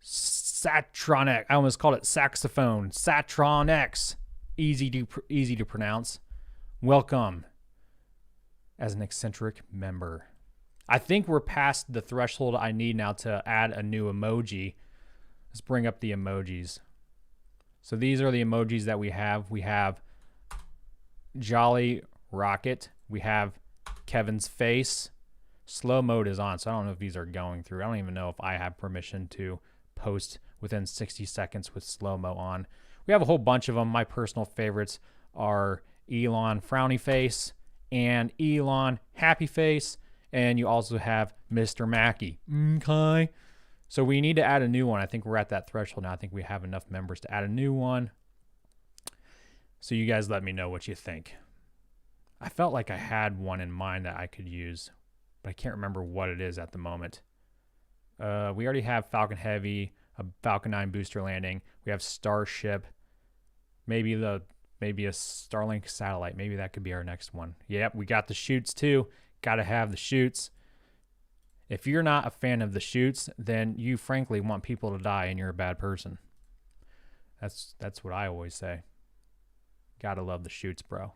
Satronic. I almost called it saxophone. Satronics. Easy to pronounce. Welcome as an eccentric member. I think we're past the threshold I need now to add a new emoji. Let's bring up the emojis. So these are the emojis that we have. We have Jolly Rocket. We have Kevin's face. Slow mode is on, so I don't know if these are going through. I don't even know if I have permission to post within 60 seconds with slow-mo on. We have a whole bunch of them. My personal favorites are Elon Frowny Face and Elon Happy Face. And you also have Mr. Mackey. Okay. So we need to add a new one. I think we're at that threshold now. I think we have enough members to add a new one. So you guys let me know what you think. I felt like I had one in mind that I could use, but I can't remember what it is at the moment. We already have Falcon Heavy, a Falcon 9 booster landing. We have Starship. Maybe a Starlink satellite. Maybe that could be our next one. Yep, we got the shoots too. Got to have the shoots. If you're not a fan of the shoots, then you frankly want people to die and you're a bad person. That's what I always say. Got to love the shoots, bro.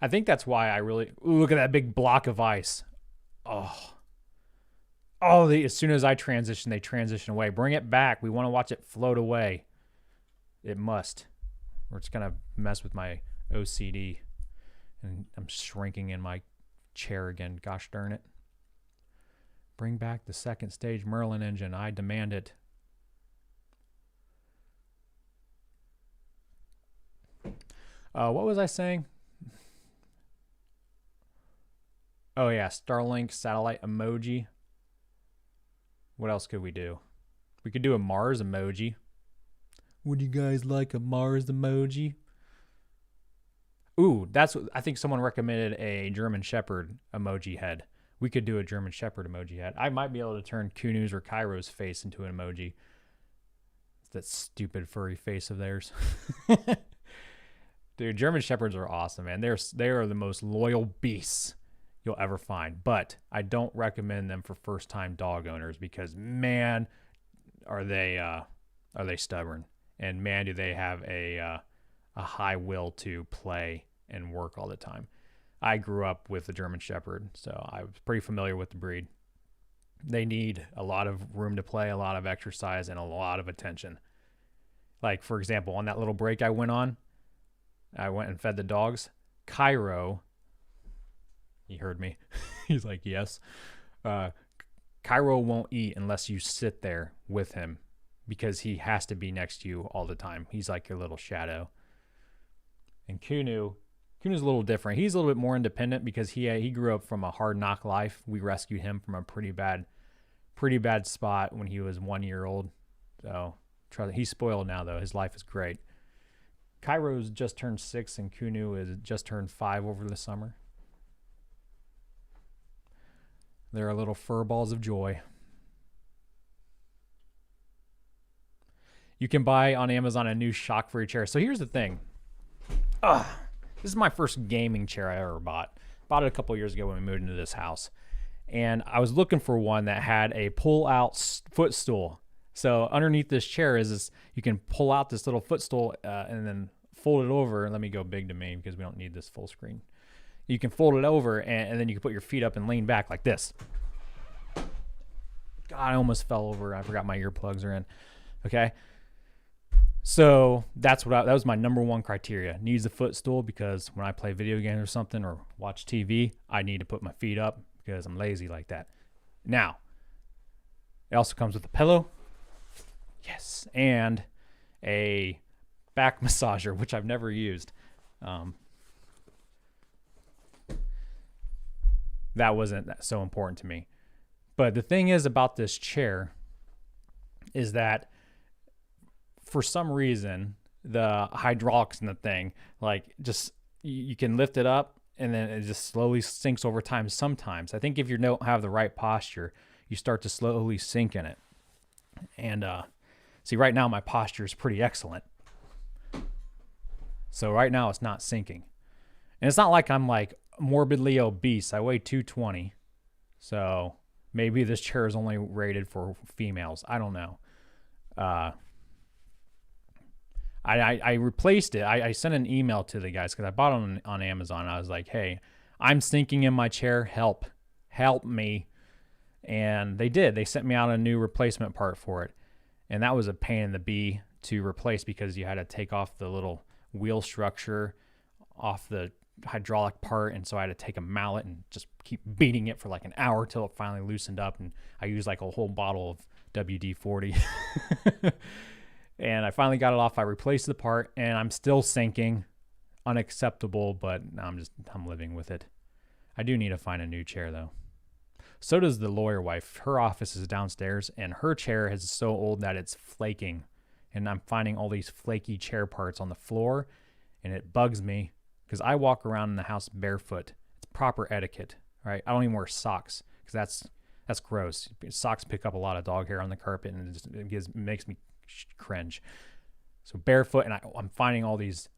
I think that's why I really... Ooh, look at that big block of ice. Oh, as soon as I transition, they transition away. Bring it back. We want to watch it float away. It must. Or it's going to mess with my OCD. And I'm shrinking in my chair again. Gosh darn it. Bring back the second stage Merlin engine. I demand it. What was I saying? Oh, yeah. Starlink satellite emoji. What else could we do? We could do a Mars emoji. Would you guys like a Mars emoji? Ooh, that's what I think someone recommended, a German Shepherd emoji head. We could do a German Shepherd emoji head. I might be able to turn Kunu's or Cairo's face into an emoji. It's that stupid furry face of theirs. Dude, German Shepherds are awesome, man. They are the most loyal beasts you'll ever find. But I don't recommend them for first-time dog owners because, man, are they stubborn. And, man, do they have a high will to play and work all the time. I grew up with the German Shepherd, so I was pretty familiar with the breed. They need a lot of room to play, a lot of exercise, and a lot of attention. Like, for example, on that little break I went on, I went and fed the dogs. Cairo, he heard me. He's like, yes. Cairo won't eat unless you sit there with him because he has to be next to you all the time. He's like your little shadow. And Kunu's a little different. He's a little bit more independent because he grew up from a hard knock life. We rescued him from a pretty bad spot when he was 1 year old. So he's spoiled now, though. His life is great. Cairo's just turned 6 and Kunu is just turned 5 over the summer. They're little fur balls of joy. You can buy on Amazon a new shock-free chair. So here's the thing. This is my first gaming chair I ever bought. Bought it a couple years ago when we moved into this house. And I was looking for one that had a pull-out footstool. So underneath this chair is this, you can pull out this little footstool and then fold it over. Let me go big to me because we don't need this full screen. You can fold it over and then you can put your feet up and lean back like this. God, I almost fell over. I forgot my earplugs are in. Okay. So that was my number one criteria. Needs a footstool because when I play video games or something or watch TV, I need to put my feet up because I'm lazy like that. Now, it also comes with a pillow. Yes, and a back massager, which I've never used. That wasn't so important to me. But the thing is about this chair is that for some reason, the hydraulics in the thing, like just you can lift it up and then it just slowly sinks over time sometimes. I think if you don't have the right posture, you start to slowly sink in it. And see, right now my posture is pretty excellent. So right now it's not sinking. And it's not like I'm like morbidly obese. I weigh 220. So maybe this chair is only rated for females. I don't know. I replaced it. I sent an email to the guys because I bought it on Amazon. I was like, hey, I'm sinking in my chair. Help me. And they did. They sent me out a new replacement part for it. And that was a pain in the bee to replace because you had to take off the little wheel structure off the hydraulic part. And so I had to take a mallet and just keep beating it for like an hour till it finally loosened up. And I used like a whole bottle of WD-40. And I finally got it off. I replaced the part and I'm still sinking. Unacceptable, but I'm living with it. I do need to find a new chair though. So does the lawyer wife. Her office is downstairs and her chair is so old that it's flaking. And I'm finding all these flaky chair parts on the floor and it bugs me because I walk around in the house barefoot. It's proper etiquette, right? I don't even wear socks because that's gross. Socks pick up a lot of dog hair on the carpet and it makes me cringe. So barefoot, and I'm finding all these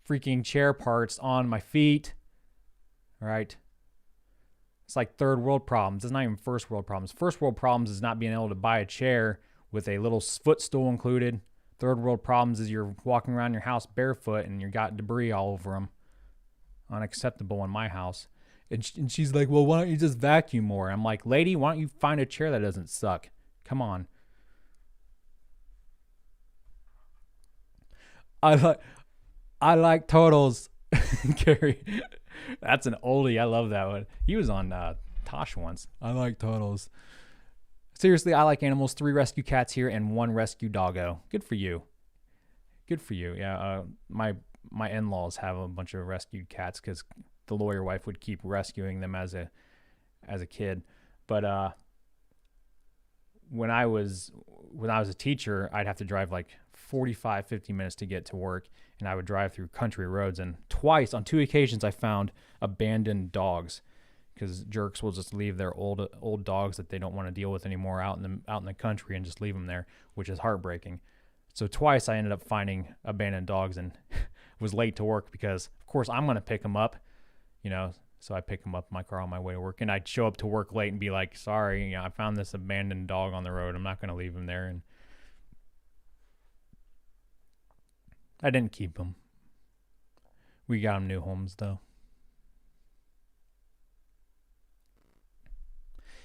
freaking chair parts on my feet. All right. It's like third world problems. It's not even first world problems. First world problems is not being able to buy a chair with a little footstool included. Third world problems is you're walking around your house barefoot and you got debris all over them. Unacceptable in my house. And she's like, well, why don't you just vacuum more? I'm like, lady, why don't you find a chair that doesn't suck? Come on. I like turtles. Gary, that's an oldie. I love that one. He was on Tosh once. I like turtles. Seriously, I like animals. 3 rescue cats here and 1 rescue doggo. Good for you. Good for you. Yeah. My in-laws have a bunch of rescued cats because the lawyer wife would keep rescuing them as a kid. But when I was a teacher, I'd have to drive like 50 minutes to get to work, and I would drive through country roads, and on 2 occasions I found abandoned dogs because jerks will just leave their old dogs that they don't want to deal with anymore out in the country and just leave them there, which is heartbreaking. So twice I ended up finding abandoned dogs and was late to work because of course I'm going to pick them up, so I pick them up in my car on my way to work, and I'd show up to work late and be like, sorry, I found this abandoned dog on the road. I'm not going to leave him there. And I didn't keep them. We got them new homes though.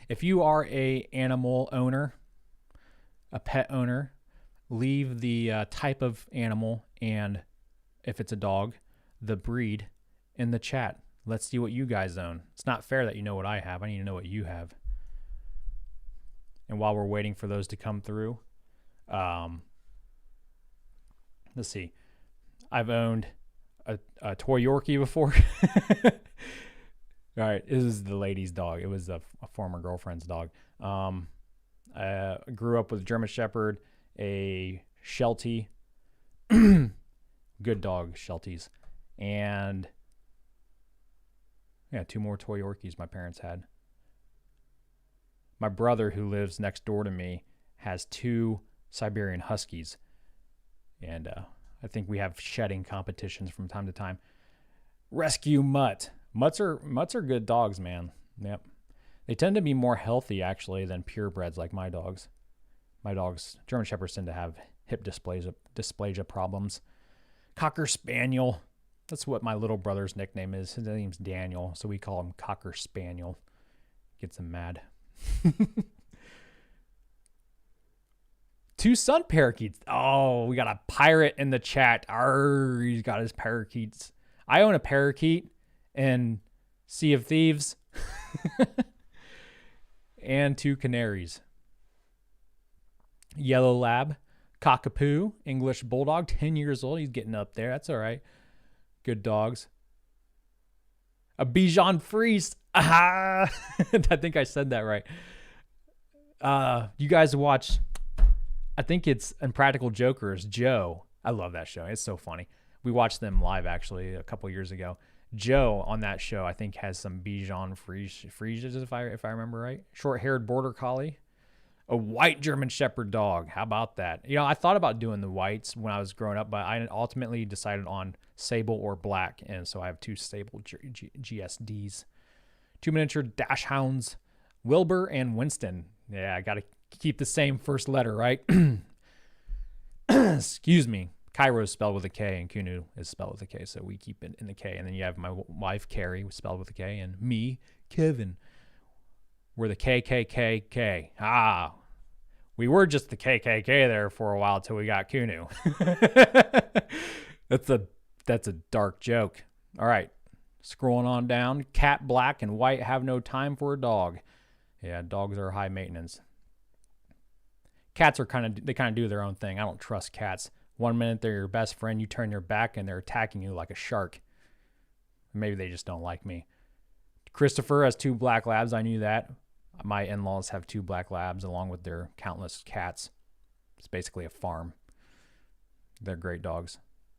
If you are a animal owner, a pet owner, leave the type of animal and if it's a dog, the breed in the chat. Let's see what you guys own. It's not fair that you know what I have. I need to know what you have. And while we're waiting for those to come through, let's see. I've owned a toy Yorkie before. All right, this is the lady's dog. It was a former girlfriend's dog. I grew up with a German Shepherd, a Sheltie, Good dog, Shelties. And yeah, 2 more toy Yorkies my parents had. My brother, who lives next door to me, has 2 Siberian Huskies. And I think we have shedding competitions from time to time. Rescue Mutt. Mutts are good dogs, man. Yep. They tend to be more healthy, actually, than purebreds like my dogs. My dogs, German Shepherds, tend to have hip dysplasia problems. Cocker Spaniel. That's what my little brother's nickname is. His name's Daniel, so we call him Cocker Spaniel. Gets him mad. 2 sun parakeets. Oh, we got a pirate in the chat. Arr, he's got his parakeets. I own a parakeet in Sea of Thieves. And 2 canaries. Yellow Lab. Cockapoo. English Bulldog. 10 years old. He's getting up there. That's all right. Good dogs. A Bichon Frise. Ah! I think I said that right. You guys watch, I think it's Impractical Jokers. Joe. I love that show. It's so funny. We watched them live, actually, a couple years ago. Joe on that show, I think, has some Bichon Frises, if I remember right. Short-haired border collie. A white German Shepherd dog. How about that? You know, I thought about doing the whites when I was growing up, but I ultimately decided on sable or black, and so I have 2 sable GSDs. 2 miniature dash hounds, Wilbur and Winston. Yeah, I got to keep the same first letter, right? Excuse me. Cairo is spelled with a K, and Kunu is spelled with a K, so we keep it in the K. And then you have my wife, Carrie, spelled with a K, and me, Kevin. We're the KKKK. Ah, we were just the KKK there for a while till we got Kunu. That's a dark joke. All right, scrolling on down. Cat, black, and white have no time for a dog. Yeah, dogs are high maintenance. Cats are kind of do their own thing. I don't trust cats. 1 minute they're your best friend, you turn your back and they're attacking you like a shark. Maybe they just don't like me. Christopher has 2 black labs. I knew that. My in-laws have 2 black labs along with their countless cats. It's basically a farm. They're great dogs.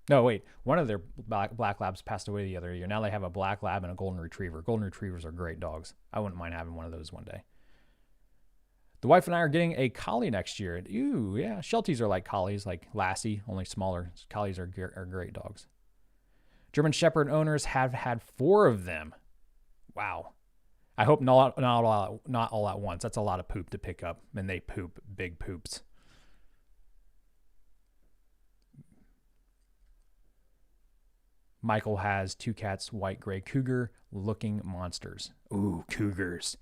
No, wait. One of their black labs passed away the other year. Now they have a black lab and a golden retriever. Golden retrievers are great dogs. I wouldn't mind having one of those one day. The wife and I are getting a collie next year. Ooh, yeah. Shelties are like collies, like Lassie, only smaller. Collies are great dogs. German Shepherd owners have had 4 of them. Wow. I hope not all at once. That's a lot of poop to pick up, and they poop big poops. Michael has 2 cats, white gray cougar, looking monsters. Ooh, cougars.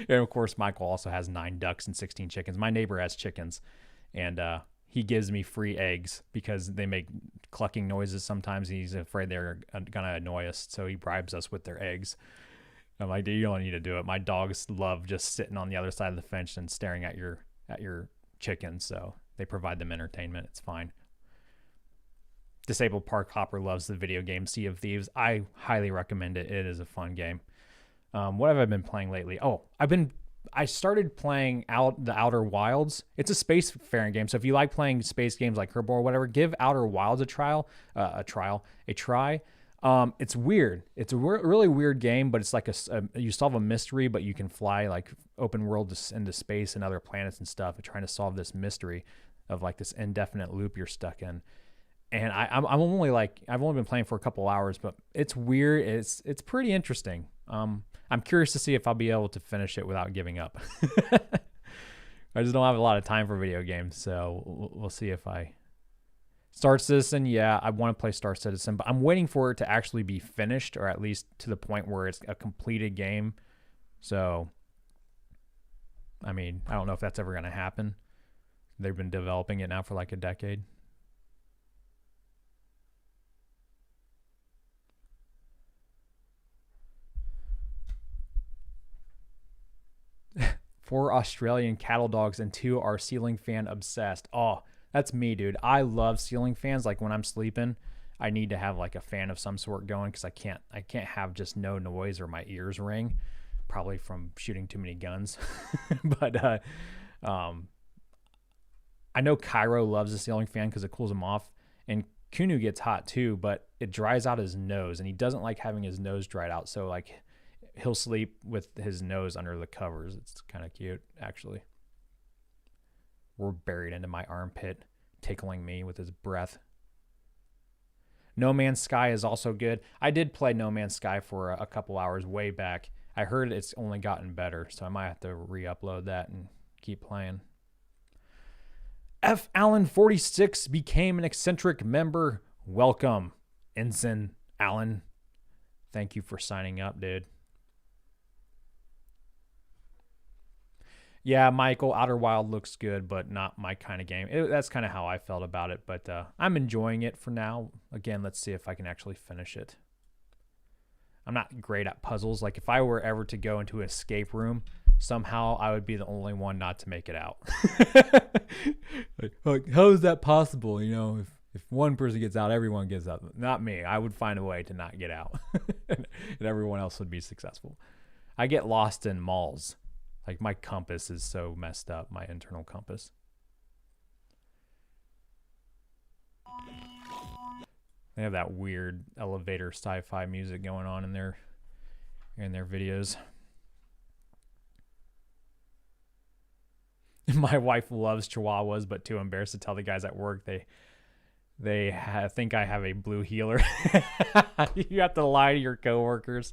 And of course, Michael also has 9 ducks and 16 chickens. My neighbor has chickens, and he gives me free eggs because they make clucking noises sometimes. He's afraid they're gonna annoy us, so he bribes us with their eggs. I'm like, dude, you don't need to do it. My dogs love just sitting on the other side of the fence and staring at your chickens, so they provide them entertainment. It's fine. Disabled Park Hopper loves the video game Sea of Thieves. I highly recommend it. It is a fun game. What have I been playing lately? Oh, I started playing the Outer Wilds. It's a spacefaring game, so if you like playing space games like Kerbal or whatever, give Outer Wilds a try. It's weird. It's a really weird game, but it's like you solve a mystery, but you can fly like open world into space and other planets and stuff, and trying to solve this mystery of like this indefinite loop you're stuck in. And I've only been playing for a couple hours, but it's weird. It's pretty interesting. I'm curious to see if I'll be able to finish it without giving up. I just don't have a lot of time for video games, so we'll see if I... Star Citizen, yeah, I want to play Star Citizen, but I'm waiting for it to actually be finished, or at least to the point where it's a completed game. So, I mean, I don't know if that's ever going to happen. They've been developing it now for like a decade. Four Australian cattle dogs and 2 are ceiling fan obsessed. Oh, that's me, dude. I love ceiling fans. Like when I'm sleeping, I need to have like a fan of some sort going because I can't have just no noise or my ears ring, probably from shooting too many guns. But I I know Cairo loves the ceiling fan because it cools him off, and Kunu gets hot too, but it dries out his nose, and he doesn't like having his nose dried out. So like he'll sleep with his nose under the covers. It's kind of cute, actually. We're buried into my armpit, tickling me with his breath. No Man's Sky is also good. I did play No Man's Sky for a couple hours way back. I heard it's only gotten better, so I might have to re-upload that and keep playing. F. Allen 46 became an eccentric member. Welcome, Ensign Allen. Thank you for signing up, dude. Yeah, Michael, Outer Wild looks good, but not my kind of game. That's kind of how I felt about it, but I'm enjoying it for now. Again, let's see if I can actually finish it. I'm not great at puzzles. Like, if I were ever to go into an escape room, somehow I would be the only one not to make it out. like, how is that possible? You know, if one person gets out, everyone gets out. Not me. I would find a way to not get out, and everyone else would be successful. I get lost in malls. Like, my compass is so messed up, my internal compass. They have that weird elevator sci-fi music going on in their videos. My wife loves Chihuahuas, but too embarrassed to tell the guys at work they think I have a blue healer. You have to lie to your coworkers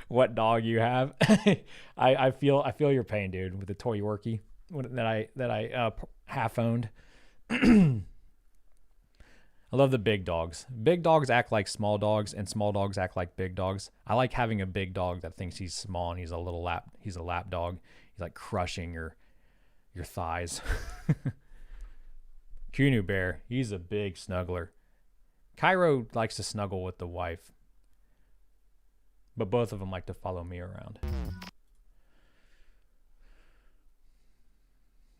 what dog you have. I feel your pain, dude, with the toy Yorkie that I half owned. I love the big dogs. Big dogs act like small dogs, and small dogs act like big dogs. I like having a big dog that thinks he's small and he's a lap dog. He's like crushing your thighs. Kunu Bear, he's a big snuggler. Cairo likes to snuggle with the wife, but both of them like to follow me around.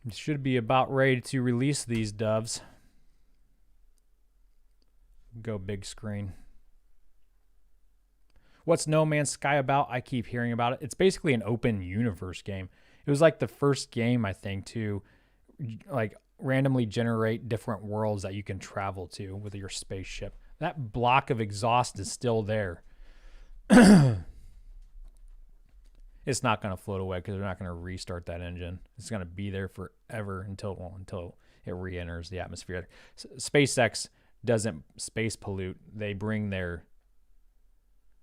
You should be about ready to release these doves. Go big screen. What's No Man's Sky about? I keep hearing about it. It's basically an open universe game. It was like the first game, I think, to like randomly generate different worlds that you can travel to with your spaceship. That block of exhaust is still there. It's not going to float away because they're not going to restart that engine. It's going to be there forever until it re-enters the atmosphere. SpaceX doesn't space pollute. They bring their,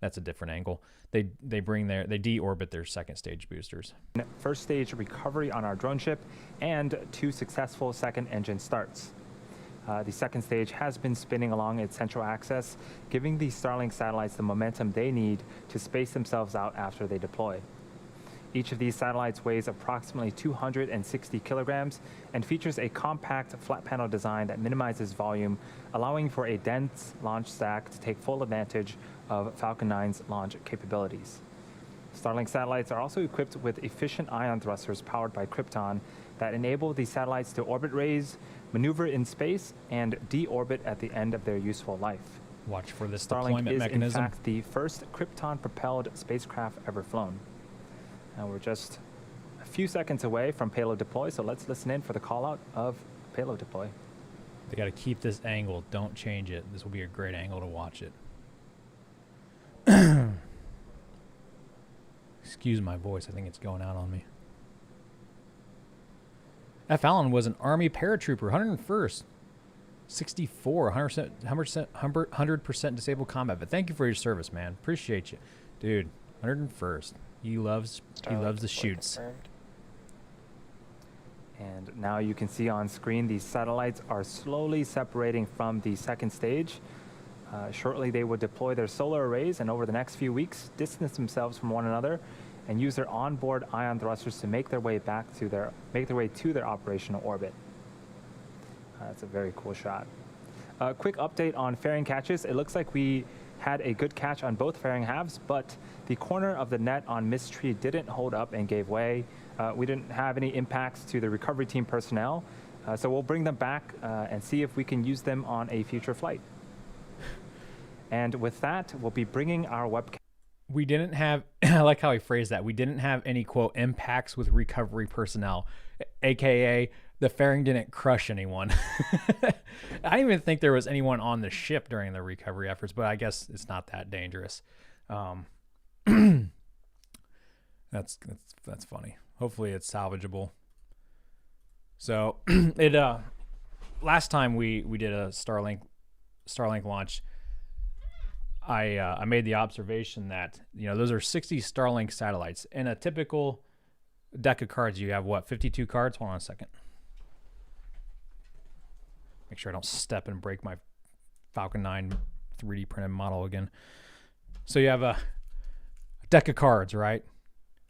that's a different angle. They deorbit their second stage boosters. First stage recovery on our drone ship and 2 successful second engine starts. The second stage has been spinning along its central axis, giving the Starlink satellites the momentum they need to space themselves out after they deploy. Each of these satellites weighs approximately 260 kilograms and features a compact flat panel design that minimizes volume, allowing for a dense launch stack to take full advantage of Falcon 9's launch capabilities. Starlink satellites are also equipped with efficient ion thrusters powered by Krypton that enable the satellites to orbit raise, maneuver in space, and deorbit at the end of their useful life. Watch for this Starlink deployment is, mechanism. in fact, the first Krypton-propelled spacecraft ever flown. Now we're just a few seconds away from payload deploy, so let's listen in for the call out of payload deploy. They got to keep this angle. Don't change it. This will be a great angle to watch it. Excuse my voice. I think it's going out on me. F. Allen was an Army paratrooper, 101st, 64, 100% disabled combat. But thank you for your service, man. Appreciate you, dude. 101st. He loves the shoots. Confirmed. And now you can see on screen these satellites are slowly separating from the second stage. Shortly they will deploy their solar arrays, and over the next few weeks distance themselves from one another and use their onboard ion thrusters to make their way to their operational orbit. That's a very cool shot. Quick update on fairing catches. It looks like we had a good catch on both fairing halves, but the corner of the net on Mist Tree didn't hold up and gave way. We didn't have any impacts to the recovery team personnel, so we'll bring them back and see if we can use them on a future flight. And with that, we'll be bringing our webcam. We didn't have, I like how he phrased that. We didn't have any, quote, impacts with recovery personnel. AKA the fairing didn't crush anyone. I didn't even think there was anyone on the ship during the recovery efforts, but I guess it's not that dangerous. That's funny. Hopefully it's salvageable. So last time we did a Starlink launch, I made the observation that, those are 60 Starlink satellites. In a typical deck of cards, you have what, 52 cards? Hold on a second. Make sure I don't step and break my Falcon 9 3D printed model again. So you have a deck of cards, right?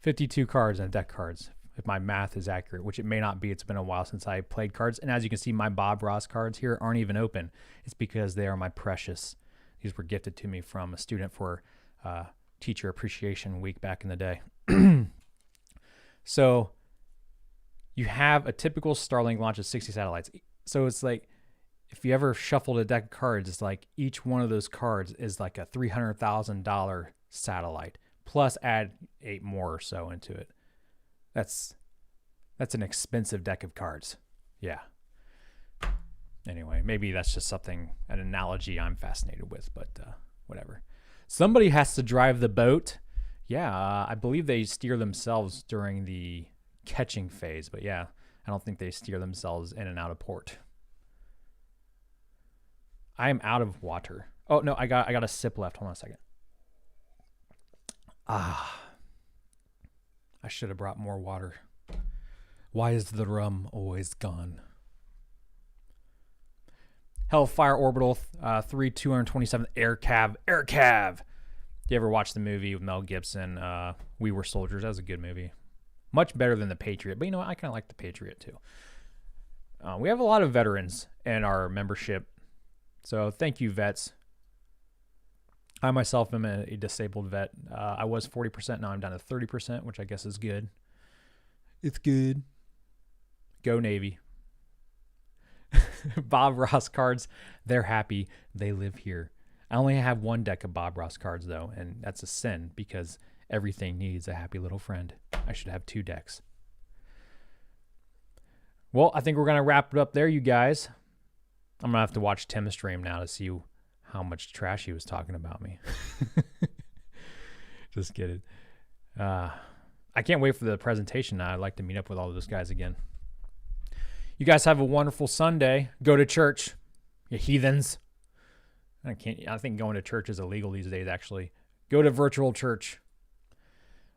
52 cards in a deck of cards, if my math is accurate, which it may not be. It's been a while since I played cards. And as you can see, my Bob Ross cards here aren't even open. It's because they are my precious. These were gifted to me from a student for Teacher Appreciation Week back in the day. So you have a typical Starlink launch of 60 satellites. So it's like, if you ever shuffled a deck of cards, it's like each one of those cards is like a $300,000 satellite, plus add 8 more or so into it. That's an expensive deck of cards. Yeah. Anyway, maybe that's just an analogy I'm fascinated with, but whatever. Somebody has to drive the boat. Yeah, I believe they steer themselves during the catching phase, but yeah, I don't think they steer themselves in and out of port. I am out of water. Oh no, I got a sip left. Hold on a second. I should have brought more water. Why is the rum always gone? Hellfire Orbital 227th Air Cav. You ever watch the movie with Mel Gibson? We Were Soldiers. That was a good movie. Much better than the Patriot. But you know what? I kind of like the Patriot too. We have a lot of veterans in our membership. So thank you, vets. I myself am a disabled vet. I was 40%. Now I'm down to 30%, which I guess is good. It's good. Go Navy. Bob Ross cards. They're happy. They live here. I only have one deck of Bob Ross cards, though, and that's a sin because everything needs a happy little friend. I should have 2 decks. Well, I think we're going to wrap it up there, you guys. I'm going to have to watch Tim's stream now to see how much trash he was talking about me. Just kidding. I can't wait for the presentation now. I'd like to meet up with all of those guys again. You guys have a wonderful Sunday. Go to church, you heathens. I think going to church is illegal these days, actually. Go to virtual church.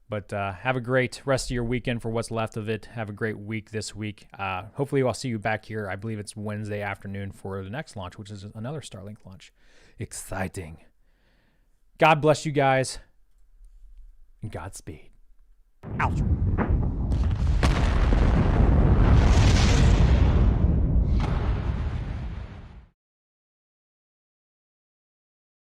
But have a great rest of your weekend for what's left of it. Have a great week this week. Hopefully I'll see you back here. I believe it's Wednesday afternoon for the next launch, which is another Starlink launch. Exciting. God bless you guys. And Godspeed. Out.